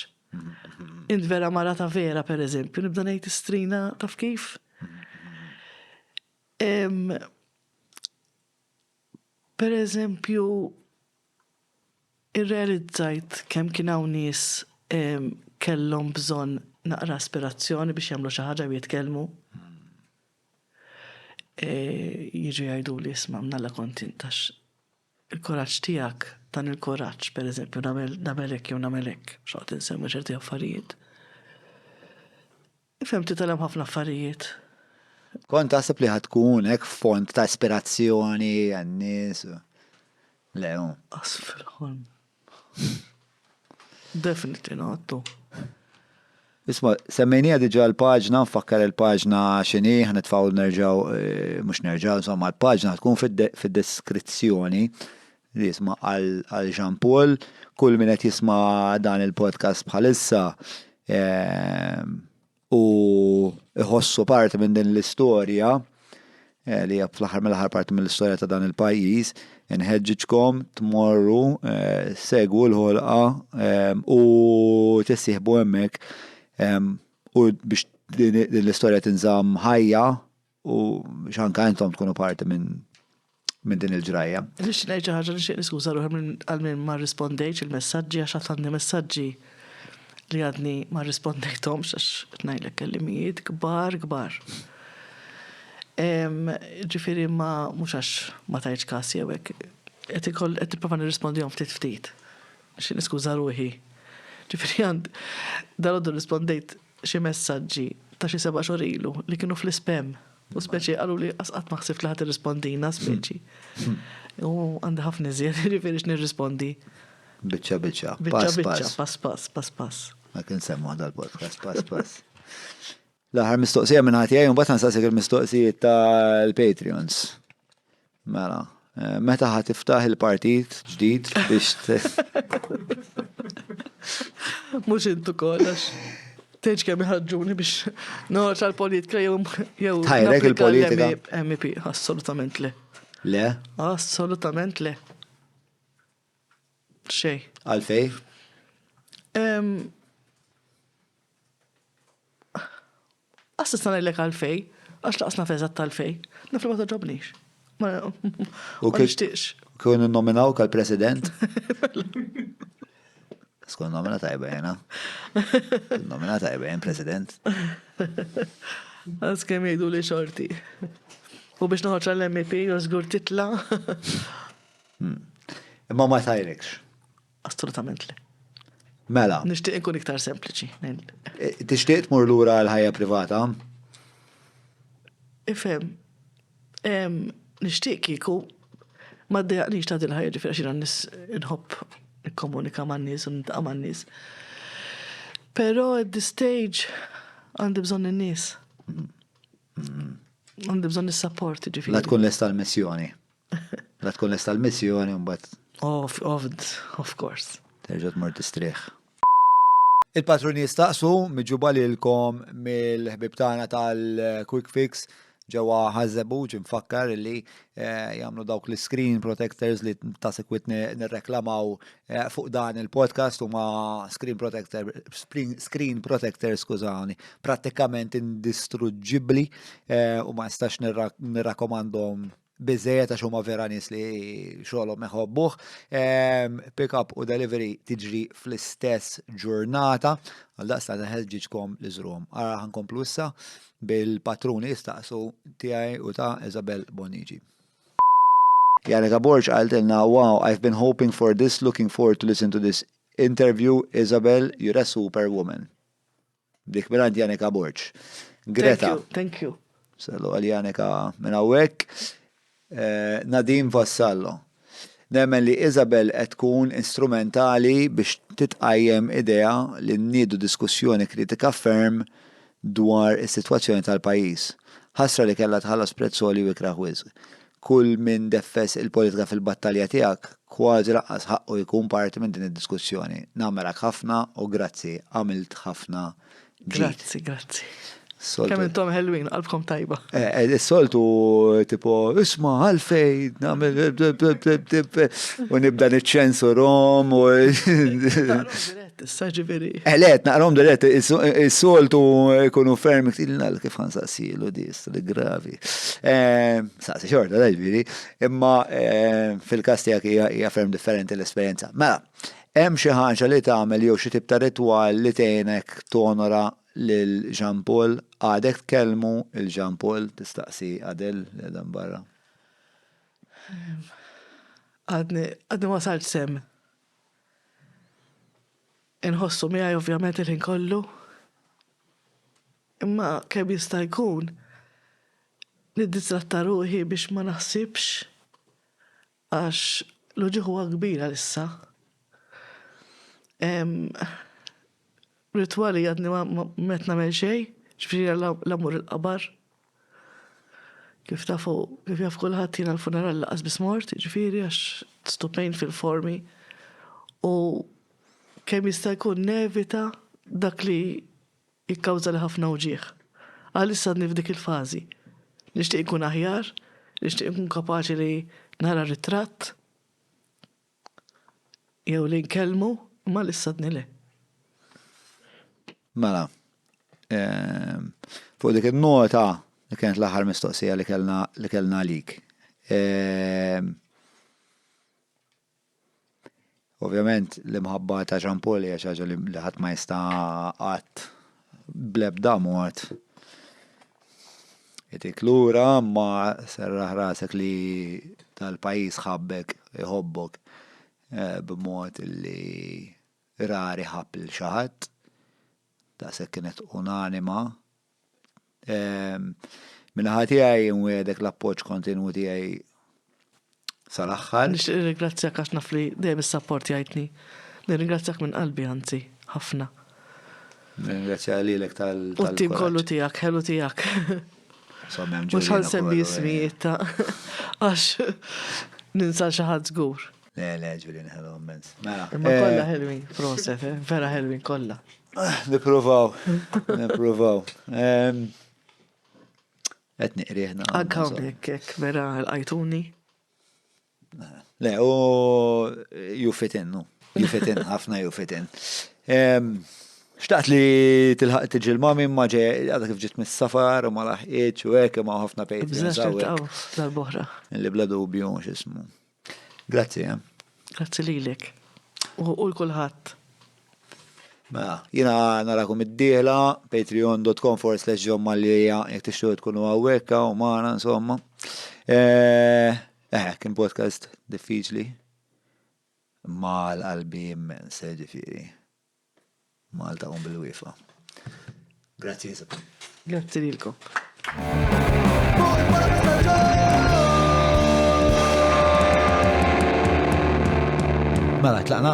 int vera marata vera pereżempju, nibda ngħid istrina taf kif. Pereżempju irrealizzajt kemm kien hawn nies kellhom bżonn naqra aspirazzjoni biex jagħmlu xi ħaġa u jitkellmu. Jiġu jgħiduli isma' mnalla kontintax il-koraġġ tiegħek dan il-koraġġ, pereżempju, nagħmel hekk jew nagħmel hekk, xogħod insemmi ċerti affarijiet. Ifhem titgħallem ħafna affarijiet. Kont taħseb li ħatkun hekk font ta' ispirazzjoni għan-nies. Le, Asfilħon. Definitely not. Isma, semmejnija diġa l-paġna, nfakkar il-paġna xini, ħanitfaw nerġaw, mux nerġaw, insomma, l-paġna tkun fid-deskrizzjoni li jisma għal Jean Paul, kull min qed jisma dan il-podcast bħalissa u iħossu parti minn din l-istorja li hija fl-aħħar mill-aħħar parti mill-istorja ta' dan il-pajjiż, inħeġġitkom tmorru segwu l-ħolqa u tissieħbu hemmhekk u biex din l-istorja tinżamm ħajja u biex anke intom tkunu parti minn din il-ġrajja. Nixtieq ngħid xi ħaġa nixtieq niskuża ruħi għal min ma rrispondejtx il-messaġġi għax għad għandi messaġġi li għadni ma rrispondejthomx għax ngħidlek kellimijiet kbar. Ġifieri ma mhux għax ma tajtx każ jew hekk qed tipprova nirrispondihom ftit. Nixtieq niskuża ruħi. Ġifieri dalgħodu rispondejt xi messaġġi ta' xi 7 xhur ilu li kienu fl-ispam. U speċi għallu li qasqat ma ħsibt li ħadd irrispondina speċi. U għandi ħafna iżjed, ġifieri x'nirrispondi. Biċċa. Pass. Ma kien semmu għadha l-podcast, pass. L-aħħar mistoqsija minn ħati għaj, mbagħad nsaqsik il-mistoqsijiet tal-Patreons. Mela, meta ħad tiftaħ il-partit ġdid biex Mhux intu kollax. Teġ kemm iħaġġuni biex noħroġ għall-politika jew Tajrek il-politika? MP, assolutament le. Le? Assolutament le. Xej. Għalfej? Assistan għalek għalfej, għax laqsna feżat tal-fej, nafli ma taġobnix. Ma nixtieqx. Kun nominaw kal-president? Skon nomina tajba jena. Nomina tajba jen president. Għaz kem jgħidu li xorti. U biex noħoċ għall-MP, jozgur titla. Imma ma tajrekx. Assolutament le. Mela. Nishtiq nkun iktar sempliċi. Tixtieq tmur lura l-ħajja privata? Ifhem. Nishtiq kiku ma d-dejaqnix ta' dil-ħajja ġifieri xina nis nħobb nikkomunika man nies u niltaqa' man nies. Però at this stage għandi bżonn in-nies. Għandi bżonn is-support ġifieri. La tkun lesta l-missjoni. La tkun lesta l-missjoni mbagħad. Of course. Terġa' tmur tistrieħ. Il-patruni jistaqsu miġuba lilkom mill-ħbib tagħna tal-Quick Fix ġewwa Ħażebu nfakkar li jagħmlu dawk l-screen protectors li ta' sekwit nirreklamaw fuq dan il-podcast huma screen protectors skużani, prattikament indistruġġibbli u ma nistax nirrakkomandhom biżejjed għax huma vera nies li xogħolhom iħobbuh. Pick up u delivery tiġri fl-istess ġurnata għal daqstant ħeġġiġkom li żruhom. Ara ħankomplu issa bil-patruni jistaqsu tiegħi u ta' Isabel Bonici. Janika Borġ għaltilna, wow, I've been hoping for this, looking forward to listen to this interview. Isabel, you're a superwoman. Dik minant Janika Borġ. Greta. Thank you. Sallu għal Janika minn hawnhekk. Nadim Vassallo. Nemmen li Isabel qed tkun instrumentali biex titqajjem idea li nniedu diskussjoni kritika ferm dwar is-sitwazzjoni tal-pajjiż. Ħasra li kellha tħallas prezzoli u ikraħ wisq. Kull min deffes il-politika fil-battalja tiegħek kważi laqqas ħaqqu jkun parti minn din id-diskussjoni. Nagħmelek ħafna u grazzi, għamilt ħafna. Grazzi. Kemm intom ħelwin, qalbkom tajba. Is-soltu tipo isma' għalfej u nibda niċċensurhom u Let, naqrom dirett, is-soltu jkunu ferm iktilna kif ħansaqsilu dis, li gravi. Saqsi xorta, da ġviri, imma fil-kas tiegħek hija ferm differenti l-esperjenza. Mela, hemm xi ħaġa li tagħmel jew xi tip ta' ritwal li tgħinek tonora lil Jean Paul, għadek tkellmu il-Jean Paul tistaqsi għadel l-dan barra. għadni ma salt sem. Inħossu miegħi ovvjament il-ħin kollu. Imma kemm jista' jkun niddistratta ruħi biex ma naħsibx għax l-uġi huwa kbir għalissa. Ritwali għadni ma met nagħmel xejn, ġifieri l-amur il-qabar. Kif tafu, kif jaf kulħadd jiena l-funeral laqas biss mort, ġifieri għax stupejn fil-formi. U kemm jista' jkun nevita dak li jikkawża li ħafna uġieħ. Għalissa għadni f'dik il-fażi. Nixtieq ikun aħjar, nixtieq ikun kapaċi li nara ritratt, jew li nkellmu, ma lissa għadni le. Mela, fuq dik il-nota li kienet l-aħħar mistoqsija li kellna għalik. Ovvjament l-imħabba ta' ġampoli hija xi ħaġa li ħadd ma jista' qatt bl-ebda mod jitik lura, ma serraħ rasek li tal-pajjiż ħabbek iħobbok b'mod li rari ħabb il xi ħadd. Ta' se kienet unanima. Minnaħa tiegħi nwiedek l-appoġġ kontinwu tiegħi sal-aħħar. Nixtieq nirringrazzjak għax naf li dejjem is-sapport jgħidni. Nirringrazzjak minn qalbi anzi, ħafna. Nirringrazzja lilek tal-kuraġġ. U t-tim kollu tiegħek, ħelu tiegħek. Mhux ħansemmi ismijiet ta' għax ninsa xi ħadd żgur. Le, ġulin ħelu immens. Imma kollha ħelwin, proset, vera ħelwin kollha. Nipruvaw. Qed niqrieħna. Għaggħawnek, vera l-qajtuni. Le, u you fit in, ħafna you fit in. Xtaqt li tilħaq tiġi l-mami ma ġej għadha kif ġiet mis-safar u ma laħqietx u hekk ma ħafna patrons hawnhekk. Dal-boħra. Li bla dubju x'ismu. Grazzi, Grazzi lilek. U l-kulħadd. Ma, jiena narakom id-dieħla patreon.com/John Mallia jekk tixtiequ tkunu hawnhekk u magħna insomma. Kien podcast diffiċli. Ma l-qalbi immens, ġifieri. Malta bil-wifa. Grazzi, Isabel. Grazzi lilkom. Mela, tlaqna?